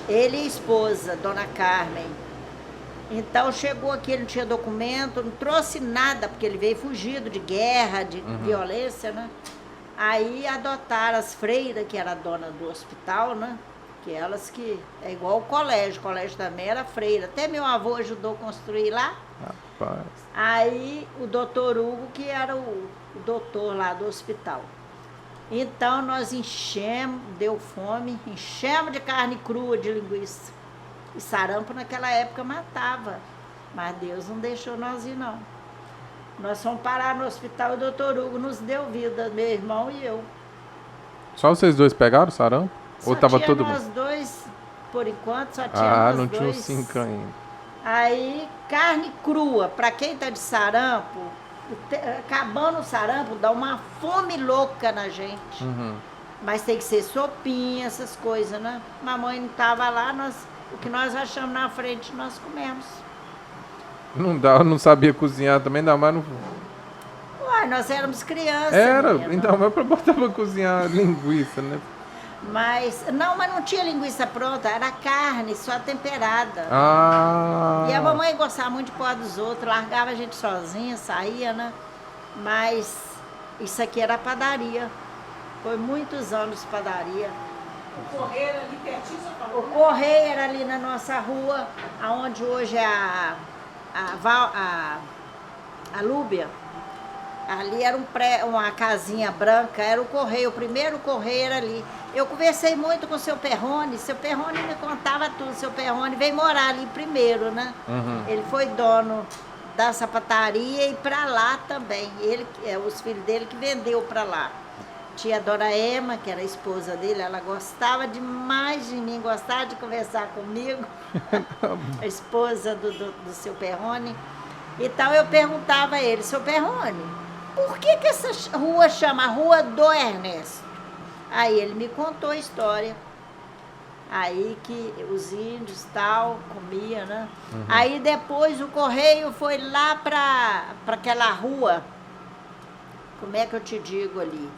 Ele e a esposa, Dona Carmen. Então chegou aqui, ele não tinha documento, não trouxe nada, porque ele veio fugido de guerra, de violência, né? Aí adotaram as freiras, que era a dona do hospital, né? Que elas que... É igual o colégio também era freira. Até meu avô ajudou a construir lá. Rapaz. Aí o doutor Hugo, que era o doutor lá do hospital. Então nós enchemos, deu fome, enchemos de carne crua, de linguiça. E sarampo naquela época matava. Mas Deus não deixou nós ir, não. Nós fomos parar no hospital e o doutor Hugo nos deu vida, meu irmão e eu. Só vocês dois pegaram sarampo? Ou tava todo mundo? Só tinha nós dois, por enquanto, só tinha nós não dois. tinha os 5 ainda. Aí, carne crua, para quem tá de sarampo, acabando o sarampo, dá uma fome louca na gente. Mas tem que ser sopinha, essas coisas, né? Mamãe não tava lá, o que nós achamos na frente, nós comemos. Não dá, não sabia cozinhar também, ainda mais não. Uai, nós éramos crianças. Era, menina. então, mas pra botar pra cozinhar linguiça, né? Mas não tinha linguiça pronta, era carne, só temperada. E a mamãe gostava muito de pôr dos outros, largava a gente sozinha, saía, né? Mas isso aqui era padaria. Foi muitos anos padaria. O Correio era ali pertinho, você falou? O Correio era ali na nossa rua, aonde hoje é a Lúbia. Ali era uma casinha branca, era o Correio, o primeiro Correio era ali. Eu conversei muito com o seu Perrone me contava tudo. Seu Perrone veio morar ali primeiro, né? Ele foi dono da sapataria e para lá também. Ele, os filhos dele que vendeu para lá. Tinha a dona Ema, que era a esposa dele, ela gostava demais de mim, gostava de conversar comigo. A esposa do seu Perrone. Então eu perguntava a ele, seu Perrone, por que essa rua chama Rua do Ernesto? Aí ele me contou a história. Aí que os índios tal comiam, né? Aí depois o Correio foi lá para aquela rua, como é que eu te digo ali?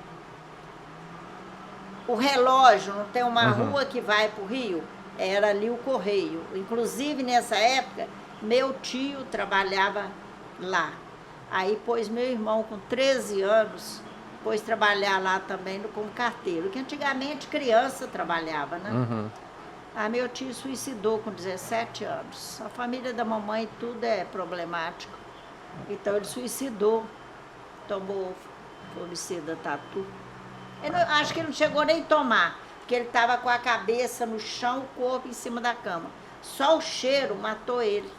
o relógio, não tem uma rua que vai para o Rio? Era ali o Correio. Inclusive, nessa época, meu tio trabalhava lá. Aí pôs meu irmão com 13 anos, pôs trabalhar lá também como carteiro, que antigamente criança trabalhava, né? Aí meu tio suicidou com 17 anos. A família da mamãe tudo é problemático. Então ele suicidou, tomou fungicida tatu. Acho que ele não chegou nem a tomar, porque ele estava com a cabeça no chão, o corpo em cima da cama. Só o cheiro matou ele.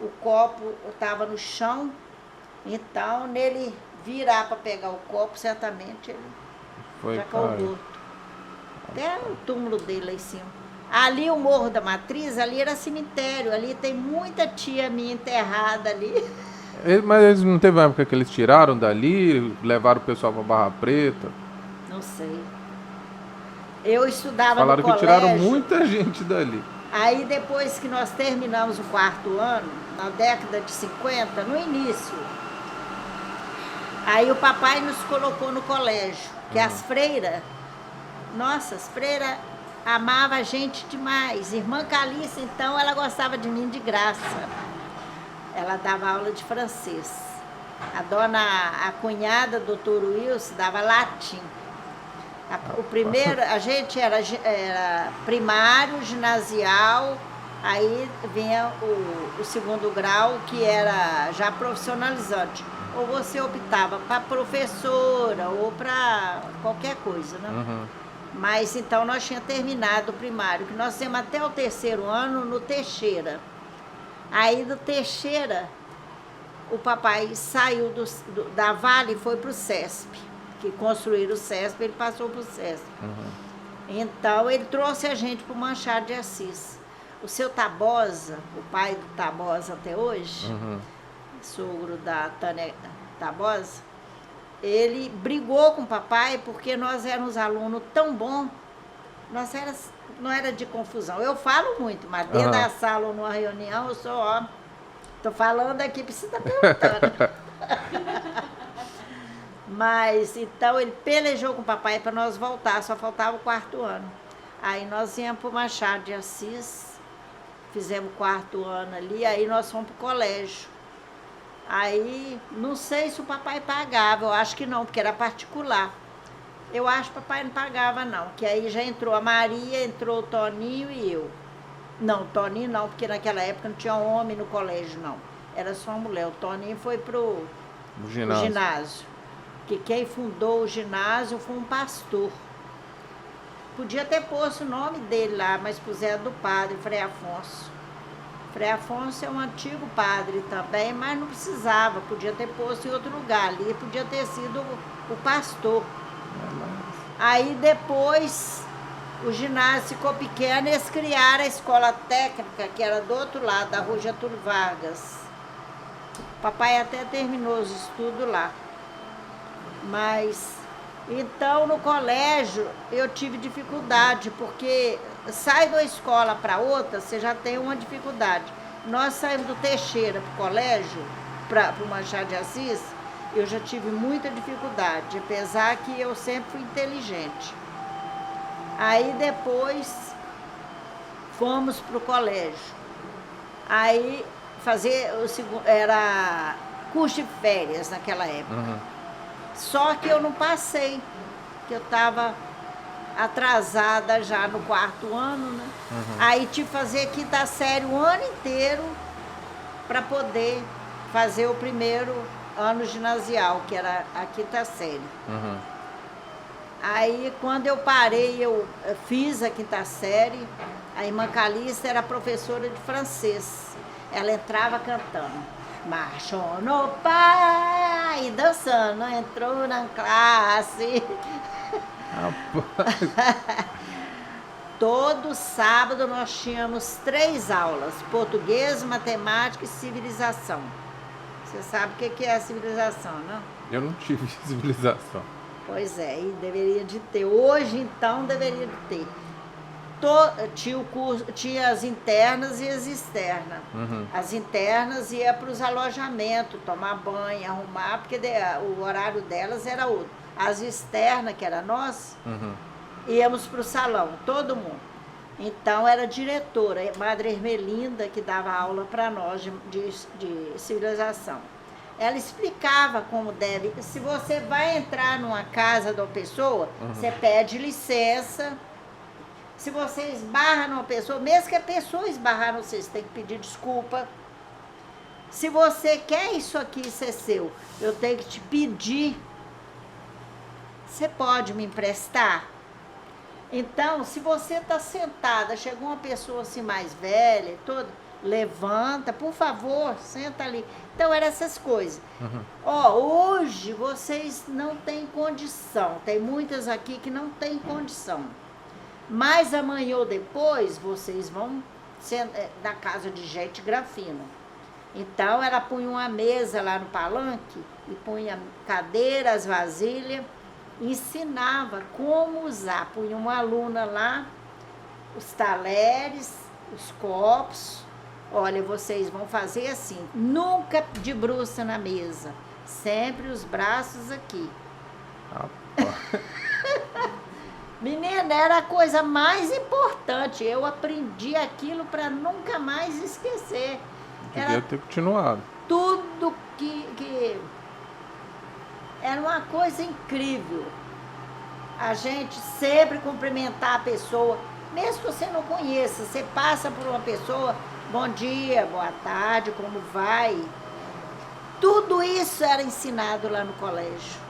O copo estava no chão, então nele virar para pegar o copo, certamente ele já caiu morto. Até o túmulo dele lá em cima. Ali o Morro da Matriz, ali era cemitério, ali tem muita tia minha enterrada ali. Mas eles não teve uma época que eles tiraram dali, levaram o pessoal para Barra Preta? Não sei. Eu estudava Falaram no colégio. que tiraram muita gente dali. Aí depois que nós terminamos o 4º ano, na década de 50, no início, aí o papai nos colocou no colégio, que as freiras, nossa, as freiras amavam a gente demais. Irmã Caliça, então, ela gostava de mim de graça. Ela dava aula de francês. A cunhada, doutor Wilson, dava latim. A gente era primário, ginasial, aí vinha o 2º grau, que era já profissionalizante. Ou você optava para professora ou para qualquer coisa, né? Mas então nós tínhamos terminado o primário, que nós temos até o 3º ano no Teixeira. Aí do Teixeira, o papai saiu da Vale e foi para o CESP, que construíram o CESP, ele passou para o CESP. Então ele trouxe a gente para o Machado de Assis. O seu Tabosa, o pai do Tabosa até hoje, sogro da Tânia Tabosa, ele brigou com o papai porque nós éramos alunos tão bons, não era de confusão. Eu falo muito, mas dentro da sala ou numa reunião eu sou tô falando aqui, precisa estar perguntando. Mas então ele pelejou com o papai para nós voltar, só faltava o 4º ano. Aí nós íamos para o Machado de Assis, fizemos o 4º ano ali, aí nós fomos para o colégio. Aí, não sei se o papai pagava, eu acho que não, porque era particular. Eu acho que o papai não pagava, não, que aí já entrou a Maria, entrou o Toninho e eu. Não, o Toninho não, porque naquela época não tinha homem no colégio, não. Era só mulher. O Toninho foi pro ginásio. Que quem fundou o ginásio foi um pastor. Podia ter posto o nome dele lá, mas puseram do padre, Frei Afonso. Frei Afonso é um antigo padre também, mas não precisava, podia ter posto em outro lugar ali, podia ter sido o pastor. Aí depois o ginásio ficou pequeno e eles criaram a escola técnica, que era do outro lado, da Rua Getúlio Vargas. Papai até terminou os estudos lá. Mas, então no colégio eu tive dificuldade, porque sai de uma escola para outra, você já tem uma dificuldade. Nós saímos do Teixeira para o colégio, para o Machado de Assis, eu já tive muita dificuldade, apesar que eu sempre fui inteligente. Aí depois fomos para o colégio. Aí era curso de férias naquela época. Só que eu não passei, que eu estava atrasada já no 4º ano, né? Aí tive que fazer 5ª série o ano inteiro para poder fazer o 1º ano ginasial, que era a 5ª série. Aí quando eu parei, eu fiz a 5ª série, a irmã Calista era professora de francês. Ela entrava cantando. Marchou no pai, dançando, entrou na classe. Todo sábado nós tínhamos 3 aulas, português, matemática e civilização. Você sabe o que é a civilização, não? Eu não tive civilização. Pois é, e deveria de ter. Hoje, então, deveria de ter. Tinha o curso, tinha as internas e as externas. As internas ia para os alojamentos, tomar banho, arrumar, porque o horário delas era outro. As externas, que era nós, íamos para o salão, todo mundo. Então era a diretora, a Madre Ermelinda, que dava aula para nós de civilização. Ela explicava como deve. Se você vai entrar numa casa de uma pessoa, você pede licença. Se você esbarra numa pessoa, mesmo que a pessoa esbarrar no você tem que pedir desculpa. Se você quer isso aqui ser seu, eu tenho que te pedir. Você pode me emprestar? Então, se você está sentada, chegou uma pessoa assim mais velha, toda, levanta, por favor, senta ali. Então, eram essas coisas. Ó, hoje vocês não têm condição. Tem muitas aqui que não têm condição. Mas amanhã ou depois, vocês vão na casa de gente grafina. Então, ela punha uma mesa lá no palanque e punha cadeiras, vasilhas, ensinava como usar. Punha uma aluna lá, os talheres, os copos. Olha, vocês vão fazer assim, nunca de bruça na mesa, sempre os braços aqui. Menina, era a coisa mais importante. Eu aprendi aquilo para nunca mais esquecer. Devia ter continuado. Tudo que... Era uma coisa incrível. A gente sempre cumprimentar a pessoa, mesmo que você não conheça. Você passa por uma pessoa, bom dia, boa tarde, como vai? Tudo isso era ensinado lá no colégio.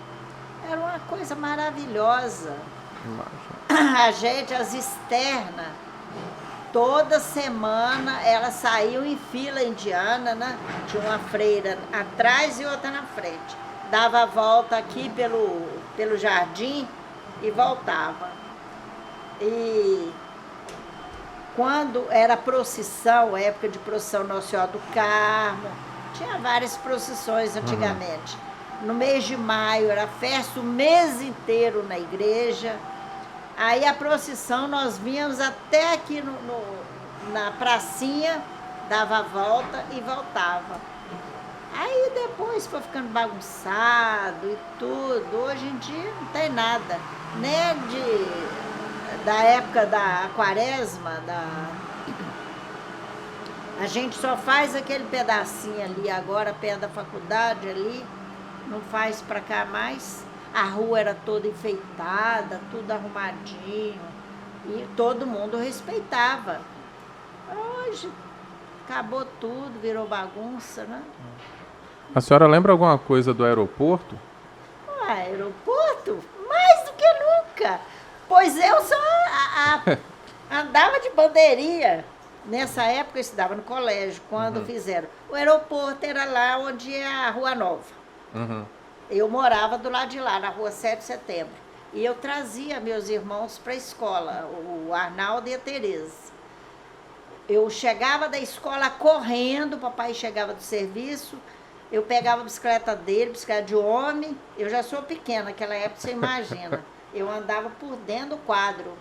Era uma coisa maravilhosa. A gente, as externas, toda semana elas saíam em fila indiana, né? Tinha uma freira atrás e outra na frente. Dava a volta aqui pelo jardim e voltava. E quando era procissão, época de procissão Nossa Senhora do Carmo, tinha várias procissões antigamente. No mês de maio era festa o mês inteiro na igreja. Aí a procissão nós vínhamos até aqui na pracinha, dava a volta e voltava. Aí depois foi ficando bagunçado e tudo. Hoje em dia não tem nada. Né da época da quaresma, a gente só faz aquele pedacinho ali agora, perto da faculdade ali, não faz pra cá mais. A rua era toda enfeitada, tudo arrumadinho, e todo mundo respeitava. Hoje acabou tudo, virou bagunça, né? A senhora lembra alguma coisa do aeroporto? O aeroporto? Mais do que nunca! Pois eu só andava de bandeirinha. Nessa época eu estudava no colégio, quando fizeram. O aeroporto era lá onde é a Rua Nova. Eu morava do lado de lá, na rua 7 de setembro. E eu trazia meus irmãos para a escola, o Arnaldo e a Tereza. Eu chegava da escola correndo, o papai chegava do serviço, eu pegava a bicicleta dele, bicicleta de homem. Eu já sou pequena, naquela época você imagina. Eu andava por dentro do quadro.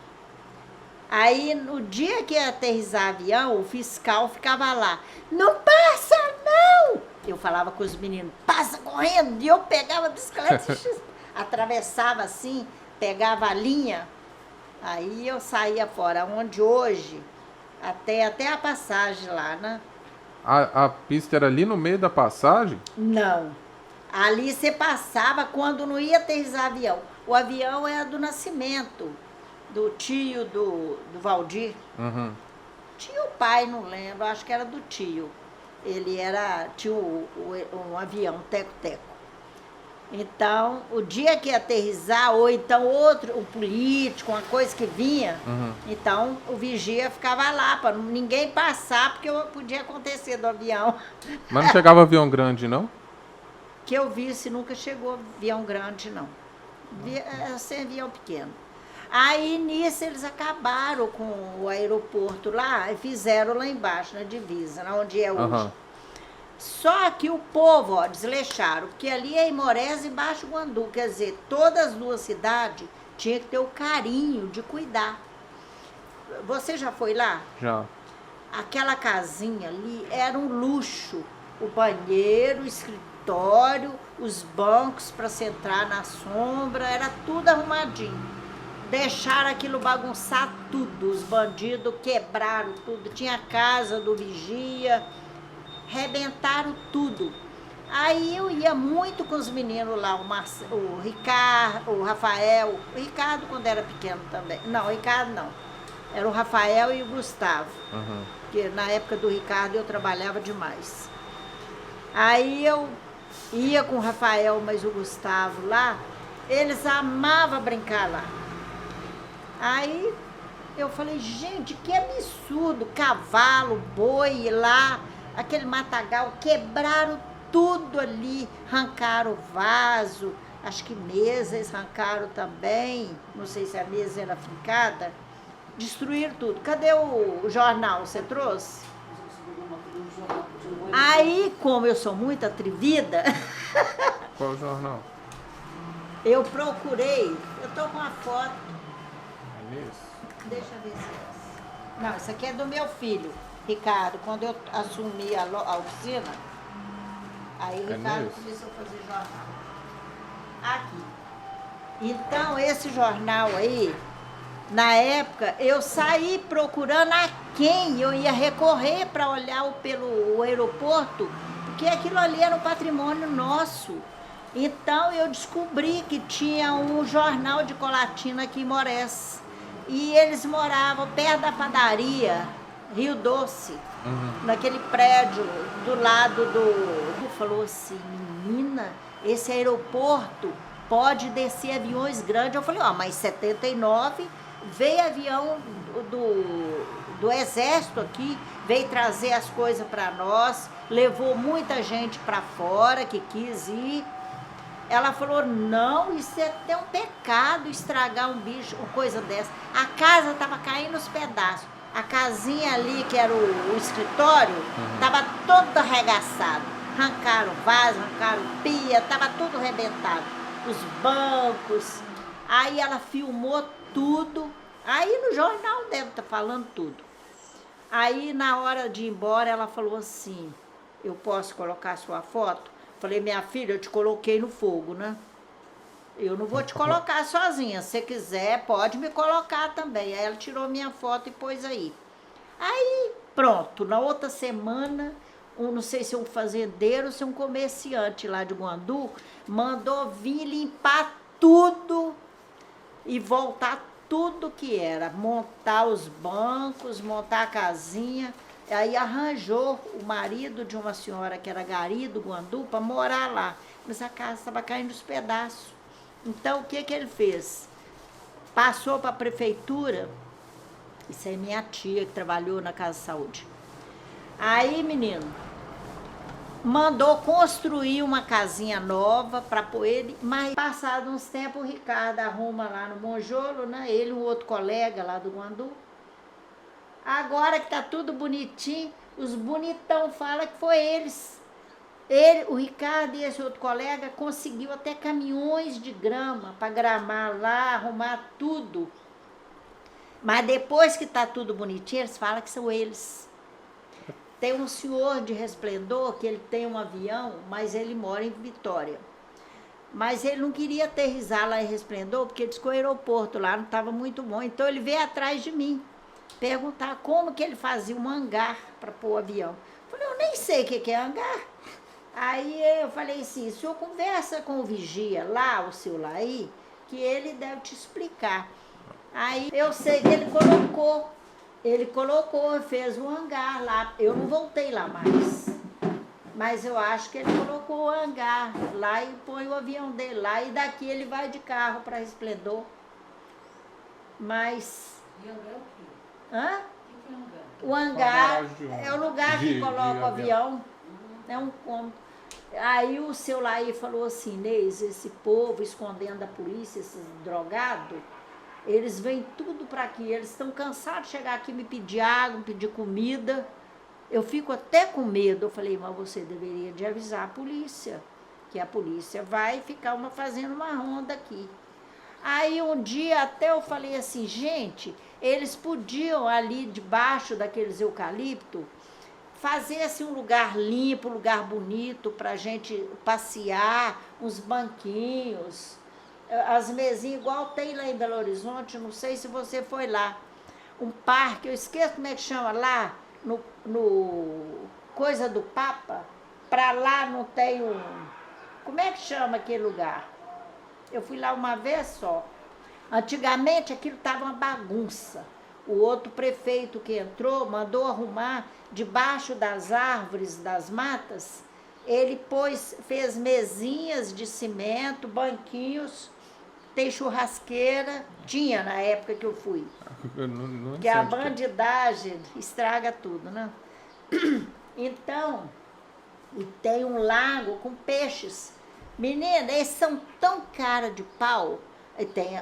Aí, no dia que ia aterrissar avião, o fiscal ficava lá. Não passa, não! Eu falava com os meninos, passa correndo. E eu pegava a bicicleta, atravessava assim, pegava a linha. Aí eu saía fora, onde hoje, até a passagem lá, né? A pista era ali no meio da passagem? Não. Ali você passava quando não ia aterrissar avião. O avião era do Nascimento, do tio do Valdir. Tinha o pai, não lembro, acho que era do tio. Ele tinha um avião, teco-teco. Então, o dia que ia aterrissar, ou então um político, uma coisa que vinha, então o vigia ficava lá, para ninguém passar, porque podia acontecer do avião. Mas não chegava avião grande, não? Que eu vi, se nunca chegou avião grande, não. Sem avião pequeno. Aí, nisso, eles acabaram com o aeroporto lá e fizeram lá embaixo, na divisa, onde é hoje. Só que o povo, ó, desleixaram, porque ali é Imorés e Baixo Guandu, quer dizer, todas as duas cidades tinham que ter o carinho de cuidar. Você já foi lá? Já. Aquela casinha ali era um luxo. O banheiro, o escritório, os bancos para sentar na sombra, era tudo arrumadinho. deixaram aquilo bagunçar tudo. Os bandidos quebraram tudo. Tinha a casa do vigia, rebentaram tudo. Aí eu ia muito com os meninos lá, o Ricardo, o Rafael, o Ricardo quando era pequeno também. Não, o Ricardo não. Era o Rafael e o Gustavo. Uhum. Porque na época do Ricardo eu trabalhava demais. Aí eu ia com o Rafael, mas o Gustavo lá, eles amavam brincar lá. Aí eu falei, gente, que absurdo, cavalo, boi lá, aquele matagal, quebraram tudo ali, arrancaram o vaso, acho que mesa eles arrancaram também, não sei se a mesa era fincada, destruíram tudo. Cadê o jornal, você trouxe? Aí, como eu sou muito atrevida, Qual o jornal? eu procurei, eu tô com uma foto, É nisso? deixa eu ver se é essa. Não, isso aqui é do meu filho, Ricardo, quando eu assumi a oficina, aí o É Ricardo mesmo? começou a fazer jornal. Aqui. Então, esse jornal aí, na época, eu saí procurando a quem eu ia recorrer para olhar pelo aeroporto, porque aquilo ali era um patrimônio nosso. Então, eu descobri que tinha um jornal de Colatina aqui em Morés. E eles moravam perto da padaria Rio Doce, naquele prédio do lado do... Falou assim, menina, esse aeroporto pode descer aviões grandes. Eu falei, ó, mas em 79 veio avião do exército aqui, veio trazer as coisas para nós, levou muita gente para fora que quis ir. Ela falou, não, isso é até um pecado estragar um bicho, uma coisa dessa. A casa estava caindo nos pedaços. A casinha ali, que era o escritório, estava todo arregaçado. Arrancaram vaso, arrancaram pia, estava tudo arrebentado. Os bancos. Aí ela filmou tudo. Aí no jornal deve estar falando tudo. Aí na hora de ir embora, ela falou assim, eu posso colocar sua foto? Falei, minha filha, eu te coloquei no fogo, né? Eu não vou te colocar sozinha. Se você quiser, pode me colocar também. Aí ela tirou minha foto e pôs aí. Aí, pronto. Na outra semana, não sei se um fazendeiro ou se um comerciante lá de Guandu mandou vir limpar tudo e voltar tudo que era. Montar os bancos, montar a casinha. Aí arranjou o marido de uma senhora que era gari do Guandu para morar lá. Mas a casa estava caindo nos pedaços. Então, o que ele fez? Passou para a prefeitura, isso é minha tia que trabalhou na Casa de Saúde. Aí, menino, mandou construir uma casinha nova para pôr ele, mas passado uns tempos o Ricardo arruma lá no Monjolo, né? Ele e um outro colega lá do Guandu. Agora que tá tudo bonitinho, os bonitão falam que foi eles. Ele, o Ricardo e esse outro colega conseguiu até caminhões de grama para gramar lá, arrumar tudo. Mas depois que tá tudo bonitinho, eles falam que são eles. Tem um senhor de Resplendor que ele tem um avião, mas ele mora em Vitória. Mas ele não queria aterrissar lá em Resplendor, porque diz que o aeroporto lá não estava muito bom. Então ele veio atrás de mim perguntar como que ele fazia um hangar para pôr o avião. Eu falei, eu nem sei o que é hangar. Aí eu falei assim, o senhor conversa com o vigia lá, o seu Laí, que ele deve te explicar. Aí eu sei que ele colocou, fez um hangar lá. Eu não voltei lá mais. Mas eu acho que ele colocou o hangar lá e põe o avião dele lá. E daqui ele vai de carro para Resplendor. Mas... E hangar é o quê? Hã? O que é hangar? O hangar Garagem é o lugar que de coloca o avião. avião. É um cômodo. Aí o seu Laí falou assim, Neis, esse povo escondendo da polícia, esses drogados, eles vêm tudo para aqui, eles estão cansados de chegar aqui me pedir água, me pedir comida. Eu fico até com medo. Eu falei, mas você deveria de avisar a polícia, que a polícia vai ficar fazendo uma ronda aqui. Aí um dia até eu falei assim, gente, eles podiam ali debaixo daqueles eucaliptos fazer assim um lugar limpo, um lugar bonito para a gente passear, uns banquinhos. as mesinhas igual tem lá em Belo Horizonte, não sei se você foi lá. Um parque, eu esqueço como é que chama lá, no Coisa do Papa, para lá não tem um... Como é que chama aquele lugar? Eu fui lá uma vez só. Antigamente aquilo estava uma bagunça. O outro prefeito que entrou mandou arrumar debaixo das árvores, das matas. Ele fez mesinhas de cimento, banquinhos, tem churrasqueira. Tinha na época que eu fui. Não Que a sei onde que é. bandidagem estraga tudo, né? Então, e tem um lago com peixes. Menina, eles são tão cara de pau. E tem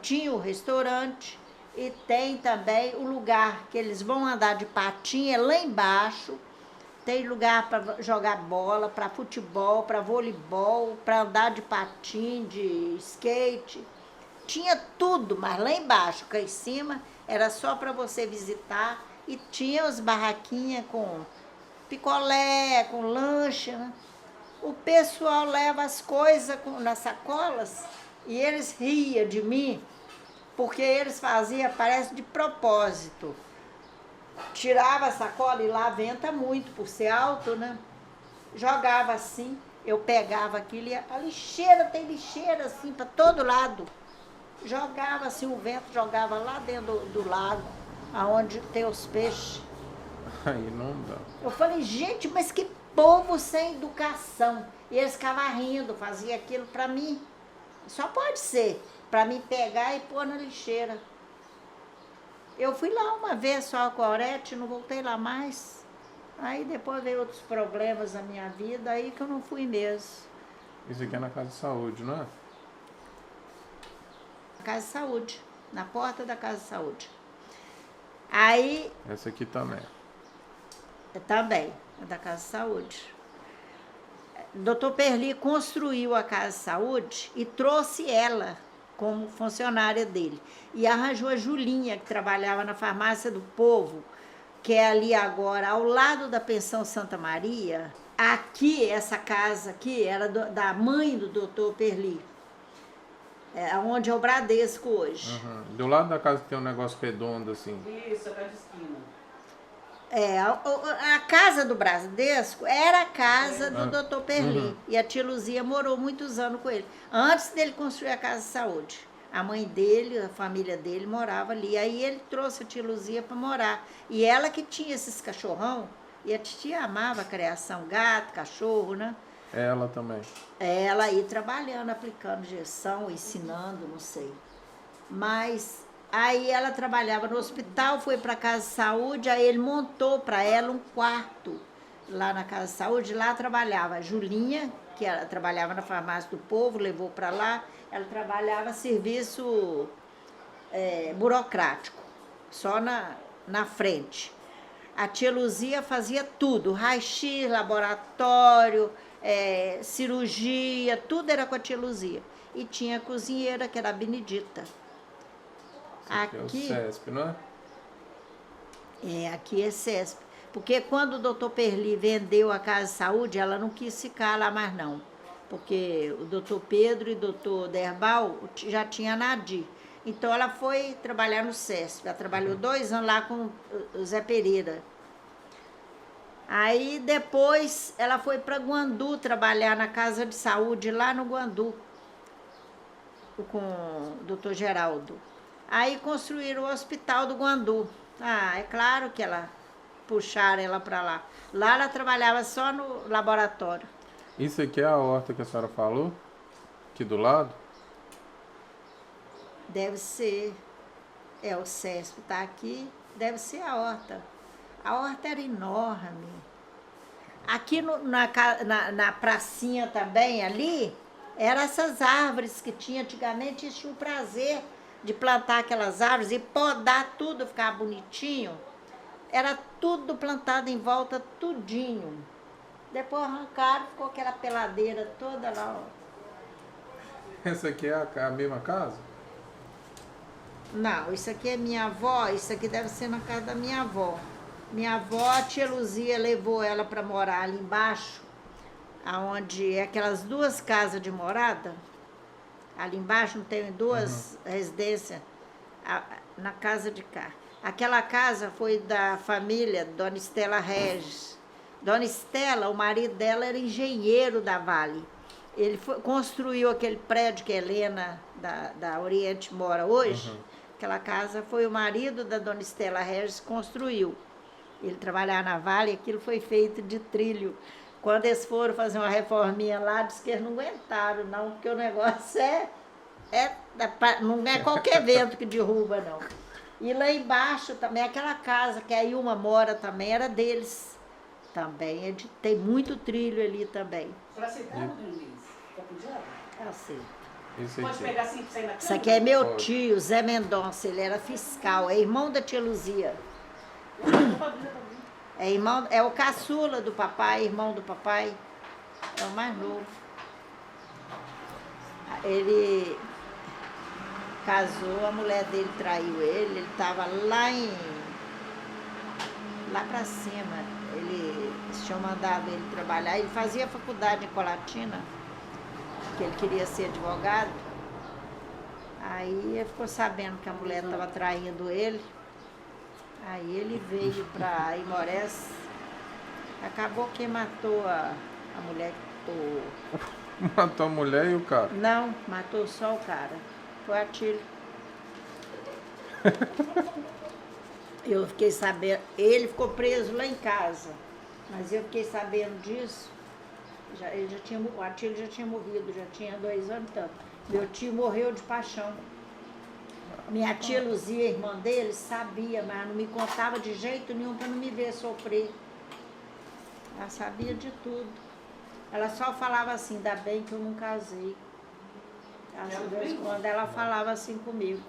tinha o restaurante e tem também o lugar que eles vão andar de patinha lá embaixo. Tem lugar para jogar bola, para futebol, para voleibol, para andar de patim, de skate. Tinha tudo, mas lá embaixo, cá em cima, era só para você visitar. E tinha as barraquinhas com picolé, com lanche, né? O pessoal leva as coisas nas sacolas e eles riam de mim, porque eles faziam, parece de propósito. Tirava a sacola e lá venta muito, por ser alto, né? Jogava assim, eu pegava aquilo e a lixeira, tem lixeira assim para todo lado. Jogava assim, o vento jogava lá dentro do lago, aonde tem os peixes. Aí não dá. Eu falei, gente, mas que povo sem educação. E eles ficavam rindo, faziam aquilo para mim. Só pode ser, para mim pegar e pôr na lixeira. Eu fui lá uma vez só com a Aurete, não voltei lá mais. Aí depois veio outros problemas na minha vida, aí que eu não fui mesmo. Isso aqui é na casa de saúde, não é? Casa de saúde, na porta da casa de saúde. Aí, Essa aqui também. também, é da casa de saúde. Dr. Perli construiu a casa de saúde e trouxe ela como funcionária dele. E arranjou a Julinha, que trabalhava na farmácia do Povo, que é ali agora, ao lado da Pensão Santa Maria. Aqui, essa casa aqui, era da mãe do Dr. Perli. É onde é o Bradesco hoje. Uhum. Do lado da casa tem um negócio redondo assim. Isso, é de esquina. É, a casa do Bradesco era a casa do Dr. Perli. Uhum. E a tia Luzia morou muitos anos com ele. Antes dele construir a casa de saúde. A mãe dele, a família dele morava ali. Aí ele trouxe a tia Luzia para morar. E ela que tinha esses cachorrão. E a titia amava a criação, gato, cachorro, né? Ela também. Ela aí trabalhando, aplicando injeção, ensinando, não sei. Mas aí ela trabalhava no hospital, foi para a casa de saúde, aí ele montou para ela um quarto lá na casa de saúde. Lá trabalhava a Julinha, que ela trabalhava na farmácia do Povo, levou para lá. Ela trabalhava serviço burocrático, só na frente. A tia Luzia fazia tudo, raio-x, laboratório, cirurgia, tudo era com a tia Luzia. E tinha a cozinheira, que era a Benedita. Aqui é o CESP, não é? Aqui é CESP. Porque quando o doutor Perli vendeu a casa de saúde, ela não quis ficar lá mais não. Porque o doutor Pedro e o doutor Derbal já tinham Nadir. Então ela foi trabalhar no CESP. Ela trabalhou 2 anos lá com o Zé Pereira. Aí depois ela foi para Guandu trabalhar na casa de saúde lá no Guandu. Com o doutor Geraldo. Aí construíram o hospital do Guandu. Ah, é claro que puxaram ela para lá. Lá ela trabalhava só no laboratório. Isso aqui é a horta que a senhora falou? Aqui do lado? Deve ser. O CESP está aqui. Deve ser a horta. A horta era enorme. Aqui na pracinha também, ali, eram essas árvores que tinha antigamente. Eles tinham o prazer de plantar aquelas árvores e podar tudo, ficar bonitinho. Era tudo plantado em volta, tudinho. Depois arrancaram, ficou aquela peladeira toda lá, ó. Essa aqui é a mesma casa? Não, isso aqui é minha avó, isso aqui deve ser na casa da minha avó. Minha avó, a tia Luzia, levou ela para morar ali embaixo, aonde é aquelas 2 casas de morada. Ali embaixo não tem duas residências na casa de cá. Aquela casa foi da família Dona Estela Regis. Dona Estela, o marido dela era engenheiro da Vale. Ele construiu aquele prédio que a Helena da Oriente mora hoje. Aquela casa foi o marido da Dona Estela Regis que construiu. Ele trabalhava na Vale e aquilo foi feito de trilho. Quando eles foram fazer uma reforminha lá, disse que eles não aguentaram, não, porque o negócio não é qualquer vento que derruba, não. E lá embaixo também, aquela casa que a Ilma mora também, era deles. Também tem muito trilho ali também. Pra aceitar, Luiz? Tá pedindo? Eu sei. Pode pegar assim pra sair na Isso aqui é meu tio, Zé Mendonça, ele era fiscal, é irmão da tia Luzia. É o caçula do papai, irmão do papai, é o mais novo. Ele casou, a mulher dele traiu ele estava lá pra cima. Eles tinham mandado ele trabalhar, ele fazia faculdade em Colatina, que ele queria ser advogado. Aí ele ficou sabendo que a mulher estava traindo ele. Aí ele veio para Imorés. Acabou que matou a mulher. Matou a mulher e o cara? Não, matou só o cara. Foi a tiro. Eu fiquei sabendo. Ele ficou preso lá em casa. Mas eu fiquei sabendo disso. O Atílio já tinha morrido, já tinha 2 anos e tanto. Meu tio morreu de paixão. Minha tia Luzia, irmã dele, sabia, mas não me contava de jeito nenhum para não me ver sofrer. Ela sabia de tudo. Ela só falava assim, ainda bem que eu não casei. Às vezes, quando ela falava assim comigo.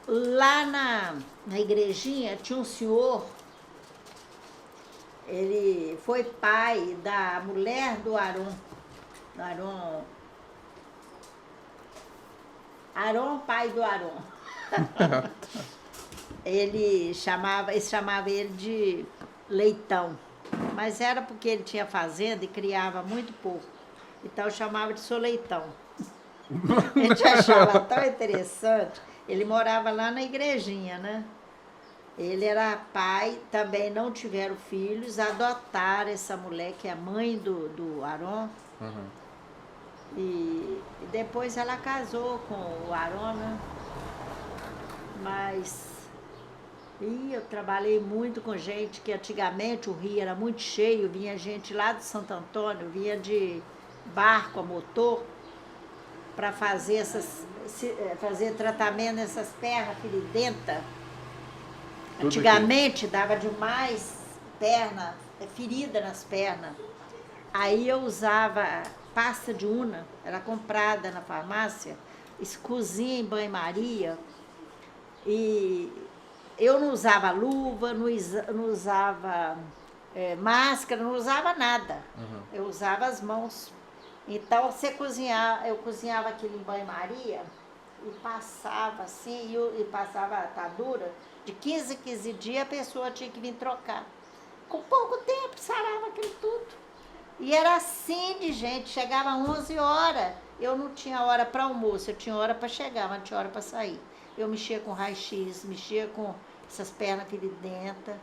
Lá na igrejinha tinha um senhor, ele foi pai da mulher do Aron. Aron, pai do Aron. Eles chamavam ele de Leitão. Mas era porque ele tinha fazenda e criava muito pouco. Então chamava de Sou Leitão. A gente achava tão interessante. Ele morava lá na igrejinha, né? Ele era pai, também não tiveram filhos, adotaram essa mulher que é mãe do Aron. E depois ela casou com o Aron, né? Mas eu trabalhei muito com gente que antigamente o rio era muito cheio, vinha gente lá de Santo Antônio, vinha de barco a motor para fazer tratamento nessas pernas feridentas. Antigamente dava demais perna, ferida nas pernas. Aí eu usava pasta de una, era comprada na farmácia, cozinha em banho-maria. E eu não usava luva, não usava máscara, não usava nada. Eu usava as mãos. Então, eu cozinhava aquilo em banho-maria e passava assim, e passava a atadura. De 15 em 15 dias a pessoa tinha que vir trocar. Com pouco tempo sarava aquilo tudo. E era assim de gente, chegava às 11 horas. Eu não tinha hora para almoço, eu tinha hora para chegar, mas não tinha hora para sair. Eu mexia com raio-x, mexia com essas pernas feridentas.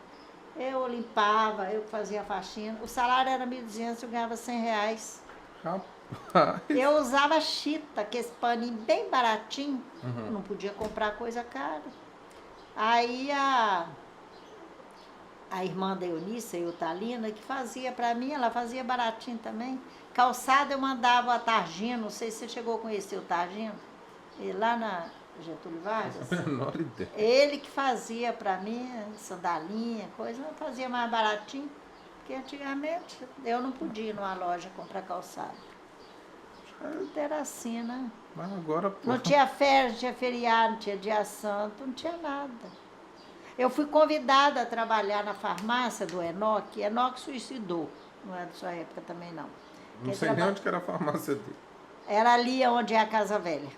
Eu limpava, eu fazia a faxina. O salário era 1.200, eu ganhava R$100. Rapaz. Eu usava chita, que esse paninho bem baratinho, não podia comprar coisa cara. Aí a irmã da Eunice, a Eutalina, que fazia para mim, ela fazia baratinho também. Calçada eu mandava a Targino, não sei se você chegou a conhecer o Targino, lá na Getúlio Vargas. Menor ideia. Ele que fazia para mim, sandalinha, coisa, eu fazia mais baratinho, porque antigamente eu não podia ir numa loja comprar calçado. Tudo era assim, né? Mas agora, pô. Não tinha férias, não tinha feriado, não tinha dia santo, não tinha nada. Eu fui convidada a trabalhar na farmácia do Enoque. Enoque suicidou, não é da sua época também não. Não sei nem onde que era a farmácia dele. Era ali onde é a Casa Velha.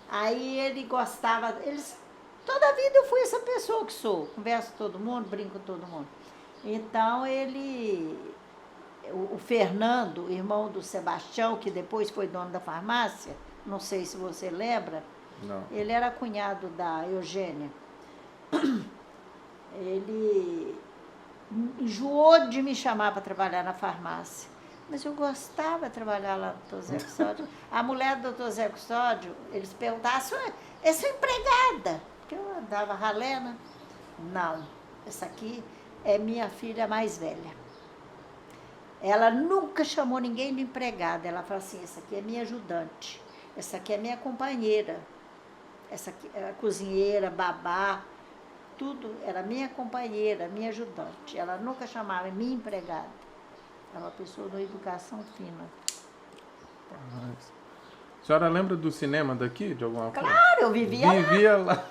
Aí ele gostava, toda a vida eu fui essa pessoa que sou, converso com todo mundo, brinco com todo mundo. Então ele o Fernando, irmão do Sebastião, que depois foi dono da farmácia, não sei se você lembra, Não. ele era cunhado da Eugênia. Ele enjoou de me chamar para trabalhar na farmácia. Mas eu gostava de trabalhar lá no Dr. Zé Custódio. A mulher do Dr. Zé Custódio, eles perguntavam, é sua empregada? Porque eu andava ralena. Não, essa aqui é minha filha mais velha. Ela nunca chamou ninguém de empregada. Ela falou assim, essa aqui é minha ajudante. Essa aqui é minha companheira. Essa aqui é cozinheira, babá. Tudo era minha companheira, minha ajudante. Ela nunca chamava minha empregada. Era uma pessoa de educação fina. A senhora lembra do cinema daqui, de alguma forma? Claro, eu vivia lá. Vivia lá.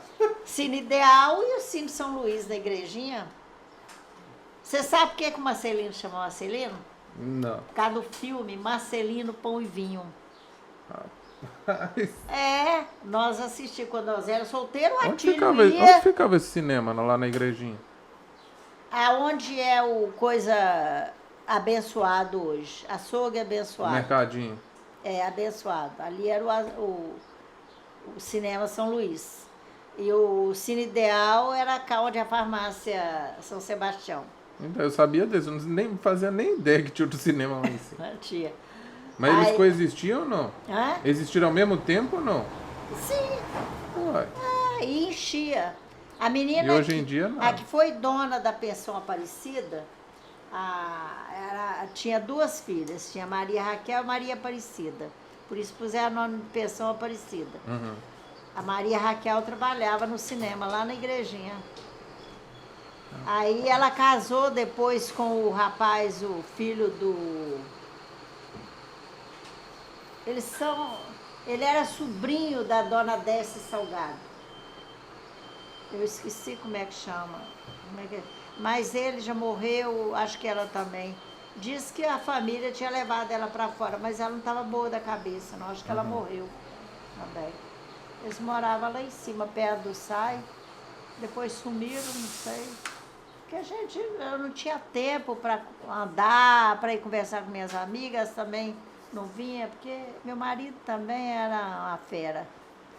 Cine Ideal e o Cine São Luís da Igrejinha. Você sabe por que o Marcelino chamou Marcelino? Não. Por causa do filme Marcelino, Pão e Vinho. Rapaz. É, nós assistimos quando nós éramos solteiros, o Onde Atílio ia... onde ficava esse cinema, lá na igrejinha? Aonde é o coisa abençoado hoje? Açougue O abençoado. mercadinho. É, abençoado. Ali era o Cinema São Luís. E o Cine Ideal era cá onde a farmácia São Sebastião. Então, eu sabia disso, eu nem fazia nem ideia que tinha outro cinema lá em cima. Tia. Mas eles Aí- coexistiam ou não? Hã? Existiram ao mesmo tempo ou não? Sim, Uai. e enchia. A menina E hoje em dia, não. a que foi dona da pensão Aparecida, tinha duas filhas, tinha Maria Raquel e Maria Aparecida. Por isso puseram o nome de pensão Aparecida. Uhum. A Maria Raquel trabalhava no cinema, lá na igrejinha. Aí ela casou depois com o rapaz, o filho do... Ele era sobrinho da dona Décia Salgado. Eu esqueci como é que chama. Mas ele já morreu, acho que ela também. Diz que a família tinha levado ela para fora, mas ela não estava boa da cabeça, não. Acho que ela morreu também. Eles moravam lá em cima, perto do SAI. Depois sumiram, não sei. Porque eu não tinha tempo para andar, para ir conversar com minhas amigas também. Não vinha, porque meu marido também era uma fera.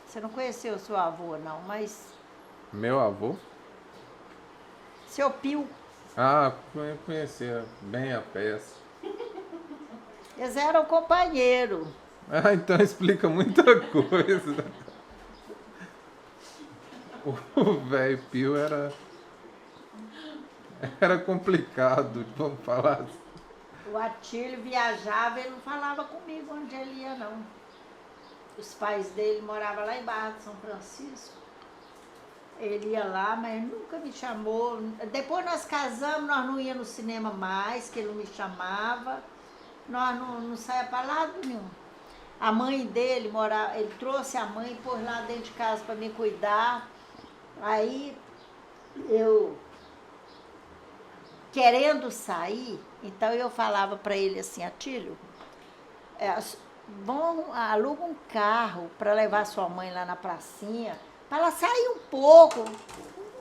Você não conheceu o seu avô, não, mas Meu avô? seu Pio, Ah, conhecia bem a peça. eles eram companheiros. Ah, então explica muita coisa. O velho Pio era complicado, vamos falar assim. O Atílio viajava, ele não falava comigo onde ele ia, não. Os pais dele moravam lá em Barra de São Francisco. Ele ia lá, mas nunca me chamou. Depois nós casamos, nós não íamos no cinema mais, que ele não me chamava. Nós não saíamos para lado nenhum. A mãe dele morava, ele trouxe a mãe e pôs lá dentro de casa para me cuidar. Aí eu, querendo sair, então eu falava para ele assim, Atílio, aluga um carro para levar sua mãe lá na pracinha, para ela sair um pouco.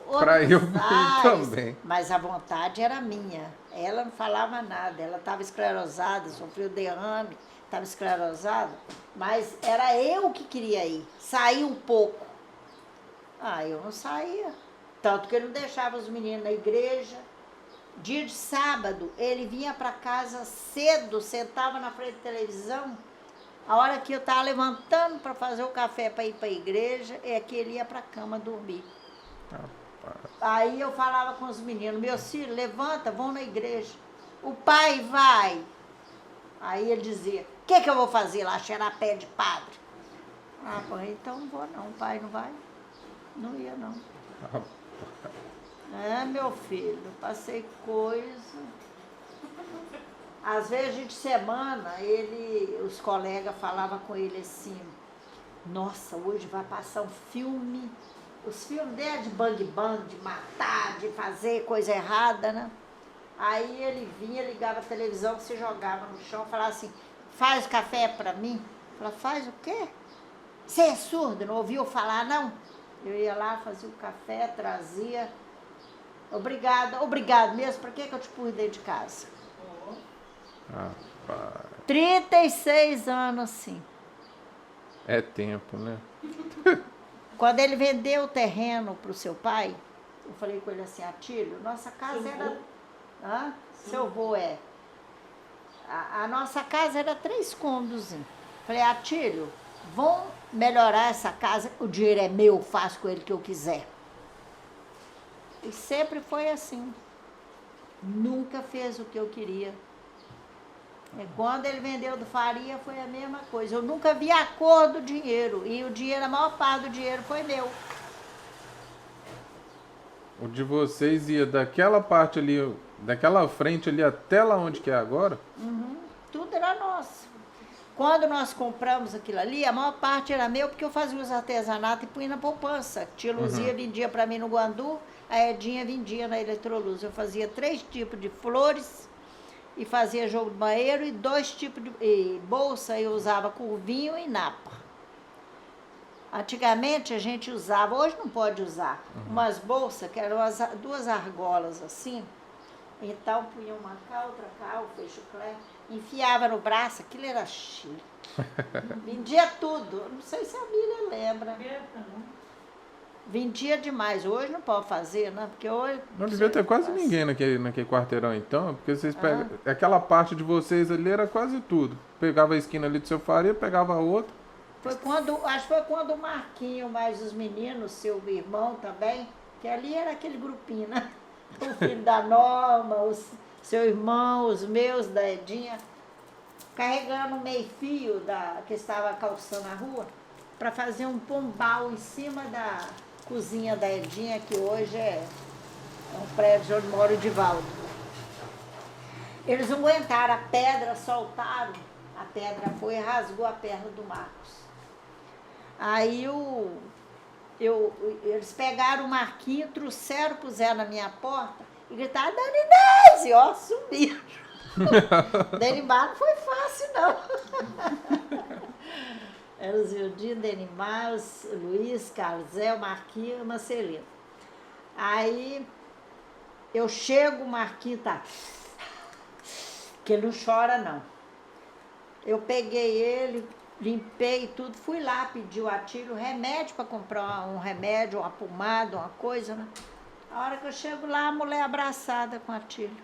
Para eu outros ares. também. Mas a vontade era minha. Ela não falava nada, ela estava esclerosada, sofreu derrame, estava esclerosada, mas era eu que queria ir, sair um pouco. Eu não saía. Tanto que ele não deixava os meninos na igreja. Dia de sábado, ele vinha para casa cedo, sentava na frente da televisão. A hora que eu estava levantando para fazer o café para ir para a igreja, é que ele ia para a cama dormir. Aí eu falava com os meninos, meus filhos, levanta, vão na igreja. O pai vai. Aí ele dizia, o que eu vou fazer lá, cheirar pé de padre? Pai, então não vou não, o pai não vai. Não ia não. Meu filho, passei coisa. Às vezes de semana, os colegas falavam com ele assim, nossa, hoje vai passar um filme. Os filmes dele de bang, de matar, de fazer coisa errada, né? Aí ele vinha, ligava a televisão, se jogava no chão, falava assim, faz café pra mim. Eu falava, faz o quê? Você é surdo, não ouviu falar, não? Eu ia lá, fazia o café, trazia. Obrigado mesmo, pra que eu te pus dentro de casa? Rapaz, 36 anos, sim. é tempo, né? Quando ele vendeu o terreno para o seu pai, eu falei com ele assim, Atílio, nossa casa Seu era... avô? Hã? Seu avô é. A nossa casa era 3 cômodos. Falei, Atílio, vão melhorar essa casa, o dinheiro é meu, faço com ele o que eu quiser. E sempre foi assim. Nunca fez o que eu queria. E quando ele vendeu do Faria, foi a mesma coisa. Eu nunca vi a cor do dinheiro. E o dinheiro, a maior parte do dinheiro foi meu. O de vocês ia daquela parte ali, daquela frente ali até lá onde que é agora? Tudo era nosso. Quando nós compramos aquilo ali, a maior parte era meu, porque eu fazia os artesanatos e punha na poupança. Tia Luzia vendia para mim no Guandu, a Edinha vendia na Eletroluz. Eu fazia 3 tipos de flores e fazia jogo de banheiro e 2 tipos de bolsa eu usava curvinho e napa. Antigamente a gente usava, hoje não pode usar, umas bolsas que eram 2 argolas assim. Então punha uma cá, outra cá, o fecho-clé, enfiava no braço, aquilo era chique. Vendia tudo, não sei se a Miriam lembra. Vendia demais, hoje não pode fazer, né? Porque hoje... Não devia ter quase ninguém naquele quarteirão então, porque vocês pegam. Aquela parte de vocês ali era quase tudo. Pegava a esquina ali do seu Faria, pegava a outra. Foi quando, acho que foi quando o Marquinho, mais os meninos, seu irmão também, que ali era aquele grupinho, né? O filho da Norma, seu irmão, os meus, da Edinha, carregando meio fio que estava calçando a rua, para fazer um pombal em cima da cozinha da Edinha, que hoje é um prédio onde mora o Divaldo. Eles não aguentaram, a pedra soltaram, a pedra foi e rasgou a perna do Marcos. Aí eles pegaram o Marquinho, trouxeram, puseram na minha porta e gritaram, Dani, ó, sumiram. Denimar não foi fácil, não. Era o Zildinho, Denimar, o Luiz, Carlos Zé, o Marquinho e o Marcelino. Aí eu chego, o Marquinho tá... que ele não chora, não. Eu peguei ele, limpei tudo, fui lá pedir o Atílio remédio para comprar um remédio, uma pomada, uma coisa, né? A hora que eu chego lá, a mulher abraçada com o Atílio.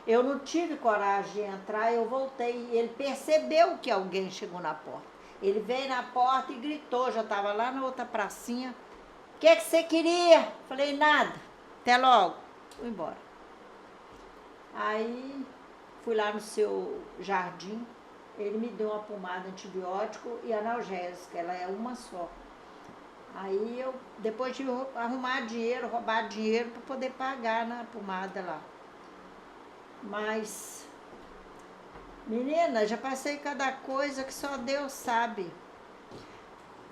Eu não tive coragem de entrar, eu voltei. Ele percebeu que alguém chegou na porta. Ele veio na porta e gritou, já estava lá na outra pracinha. O que você queria? Falei, nada. Até logo. Fui embora. Aí fui lá no seu jardim. Ele me deu uma pomada antibiótico e analgésica, ela é uma só. Aí eu, depois de arrumar dinheiro, roubar dinheiro para poder pagar na pomada lá. Mas, menina, já passei cada coisa que só Deus sabe.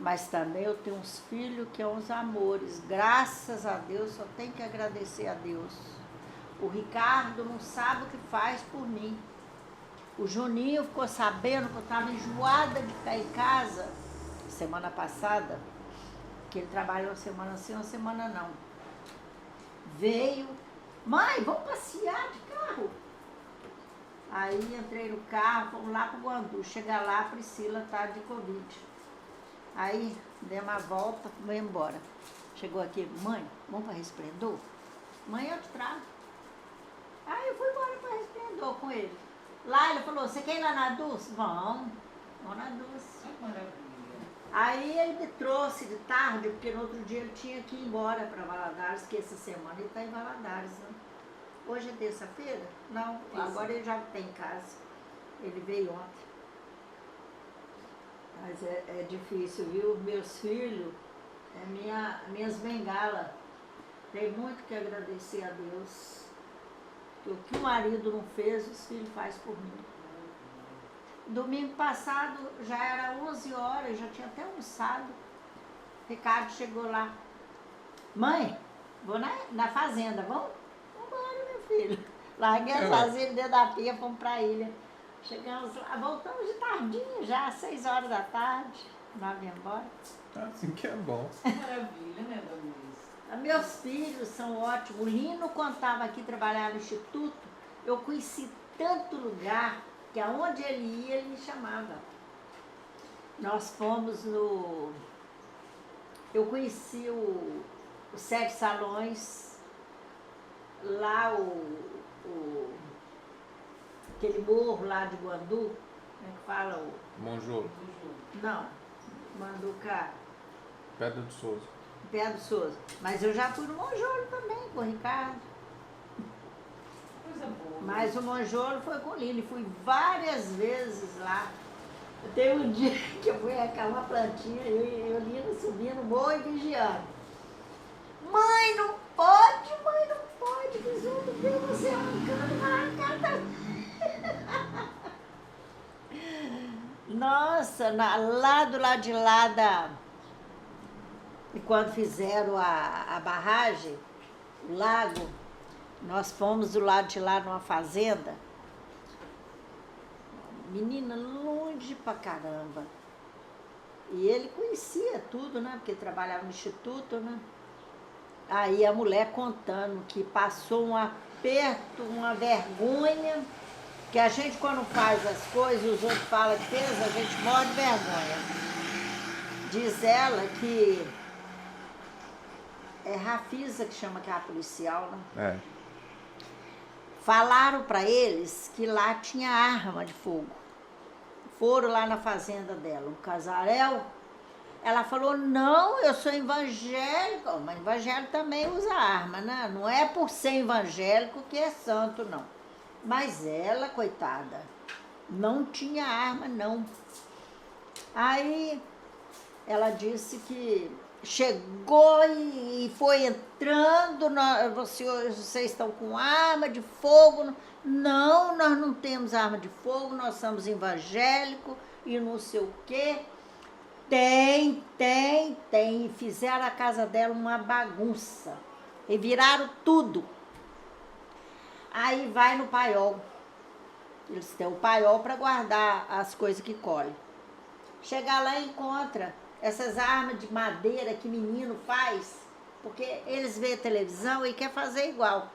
Mas também eu tenho uns filhos que são uns amores. Graças a Deus, só tenho que agradecer a Deus. O Ricardo não sabe o que faz por mim. O Juninho ficou sabendo que eu estava enjoada de ficar em casa semana passada, que ele trabalhou uma semana sim, uma semana não. Veio, mãe, vamos passear de carro. Aí entrei no carro, fomos lá para o Guandu. Chega lá, a Priscila está de Covid. Aí demos a volta, fomos embora. Chegou aqui, mãe, vamos para Resplendor? Mãe, eu te trago. Aí eu fui embora para Resplendor com ele. Lá ele falou, você quer ir lá na Dulce? Vamos na Dulce. Maravilha. Aí ele me trouxe de tarde, porque no outro dia ele tinha que ir embora para Valadares, que essa semana ele está em Valadares, né? Hoje é terça-feira? Não, agora ele já está em casa. Ele veio ontem. Mas é difícil, viu? Meus filhos, minhas bengalas. Tem muito que agradecer a Deus. O que o marido não fez, os filhos fazem por mim. Domingo passado, já era 11 horas, eu já tinha até almoçado. Ricardo chegou lá. Mãe, vou na fazenda, vamos? Vamos embora, meu filho. Larguei a fazenda dentro da pia, fomos para a ilha. Chegamos lá, voltamos de tardinha já, 6 horas da tarde. Nós viemos embora. Assim que é bom. Maravilha, né, dona Luiz? Meus filhos são ótimos. O Lino, quando estava aqui trabalhando no Instituto, eu conheci tanto lugar que aonde ele ia, ele me chamava. Nós fomos no... Eu conheci os 7 Salões, lá aquele morro lá de Guandu, como é que fala? Monjolo. Não, Manduca, Pedra do Souza. Pedro do Souza. Mas eu já fui no Monjolo também, com o Ricardo. Coisa boa. Mas o Monjolo foi com o Lino, e fui várias vezes lá. Tem um dia que eu fui arrancar uma plantinha, eu e o Lino subindo o morro e vigiando. Mãe, não pode, vizinho, ver você arrancando, vai arrancar. Nossa, lá do lado de lá e quando fizeram a barragem, o lago, nós fomos do lado de lá numa fazenda. Menina, longe pra caramba. E ele conhecia tudo, né? Porque trabalhava no instituto, né? Aí a mulher contando que passou um aperto, uma vergonha, que a gente quando faz as coisas, os outros falam que fez, a gente morre de vergonha. Diz ela que é Rafisa que chama, que é a policial, né? É. Falaram para eles que lá tinha arma de fogo. Foram lá na fazenda dela, um casarel. Ela falou, não, eu sou evangélica. Mas evangélico também usa arma, né? Não é por ser evangélico que é santo, não. Mas ela, coitada, não tinha arma, não. Aí ela disse que chegou e foi entrando, vocês estão com arma de fogo? Não, nós não temos arma de fogo, nós somos evangélicos e não sei o quê. Tem. E fizeram a casa dela uma bagunça. E viraram tudo. Aí vai no paiol. Eles têm o paiol para guardar as coisas que colhem. Chegar lá e encontra essas armas de madeira que menino faz, porque eles veem a televisão e quer fazer igual.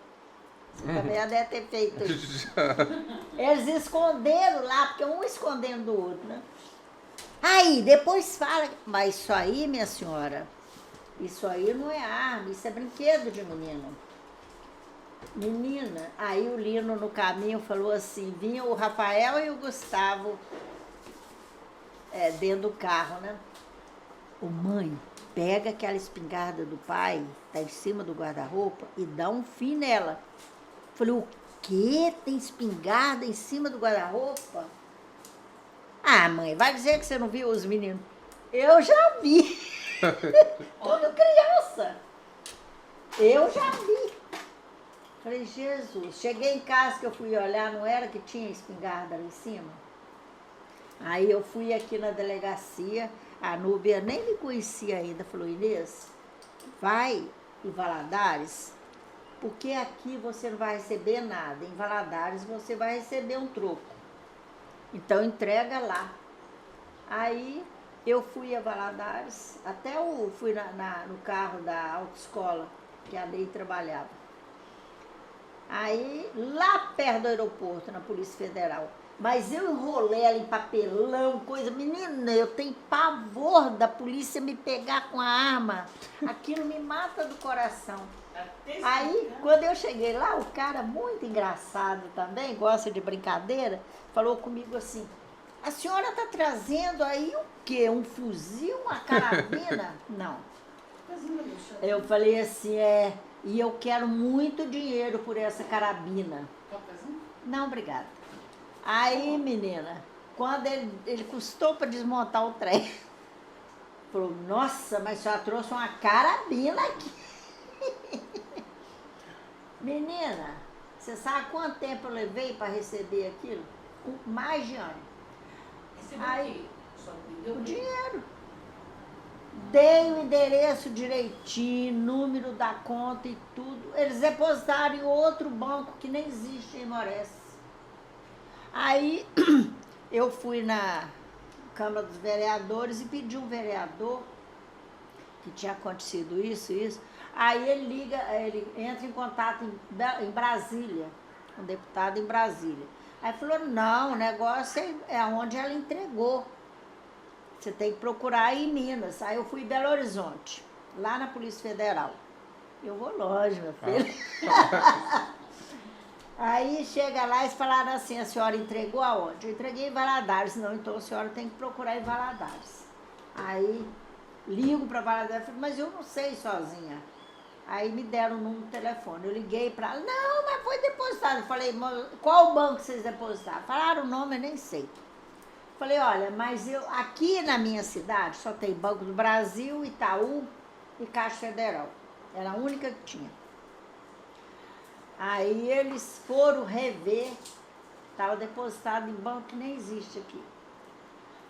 Você também já deve ter feito isso. Eles esconderam lá, porque um escondendo do outro, né? Aí, depois fala, mas isso aí, minha senhora, isso aí não é arma, isso é brinquedo de menino. Menina, aí o Lino no caminho falou assim, vinha o Rafael e o Gustavo dentro do carro, né? Ô mãe, pega aquela espingarda do pai, tá em cima do guarda-roupa, e dá um fim nela. Falei, o quê? Tem espingarda em cima do guarda-roupa? Ah, mãe, vai dizer que você não viu os meninos. Eu já vi. Quando criança. Eu já vi. Falei, Jesus. Cheguei em casa que eu fui olhar, não era que tinha espingarda ali em cima? Aí eu fui aqui na delegacia, a Núbia nem me conhecia ainda, falou, Inês, vai em Valadares, porque aqui você não vai receber nada, em Valadares você vai receber um troco. Então entrega lá. Aí eu fui a Valadares, até fui no carro da autoescola, que a Ney trabalhava. Aí, lá perto do aeroporto, na Polícia Federal. Mas eu enrolei ela em papelão, coisa. Menina, eu tenho pavor da polícia me pegar com a arma. Aquilo me mata do coração. Aí, quando eu cheguei lá, o cara, muito engraçado também, gosta de brincadeira, falou comigo assim, a senhora está trazendo aí o quê? Um fuzil, uma carabina? Não. Eu falei assim, e eu quero muito dinheiro por essa carabina. Não, obrigada. Aí, menina, quando ele custou para desmontar o trem, falou, nossa, mas a senhora trouxe uma carabina aqui. Menina, você sabe quanto tempo eu levei para receber aquilo? Mais de ano. Aí, o dinheiro. Dei o endereço direitinho, número da conta e tudo. Eles depositaram em outro banco que nem existe em Moresco. Aí eu fui na Câmara dos Vereadores e pedi um vereador que tinha acontecido isso. Aí ele entra em contato em Brasília, um deputado em Brasília. Aí falou, não, o negócio é onde ela entregou. Você tem que procurar aí em Minas. Aí eu fui em Belo Horizonte, lá na Polícia Federal. Eu vou longe, meu filho. Aí chega lá e eles falaram assim, a senhora entregou aonde? Eu entreguei em Valadares. Não, então a senhora tem que procurar em Valadares. Aí ligo para Valadares, falei, mas eu não sei sozinha. Aí me deram o número do telefone. Eu liguei para ela, não, mas foi depositado. Eu falei, qual banco vocês depositaram? Falaram o nome, eu nem sei. Falei, olha, mas eu aqui na minha cidade só tem Banco do Brasil, Itaú e Caixa Federal. Era a única que tinha. Aí eles foram rever, estava depositado em banco que nem existe aqui.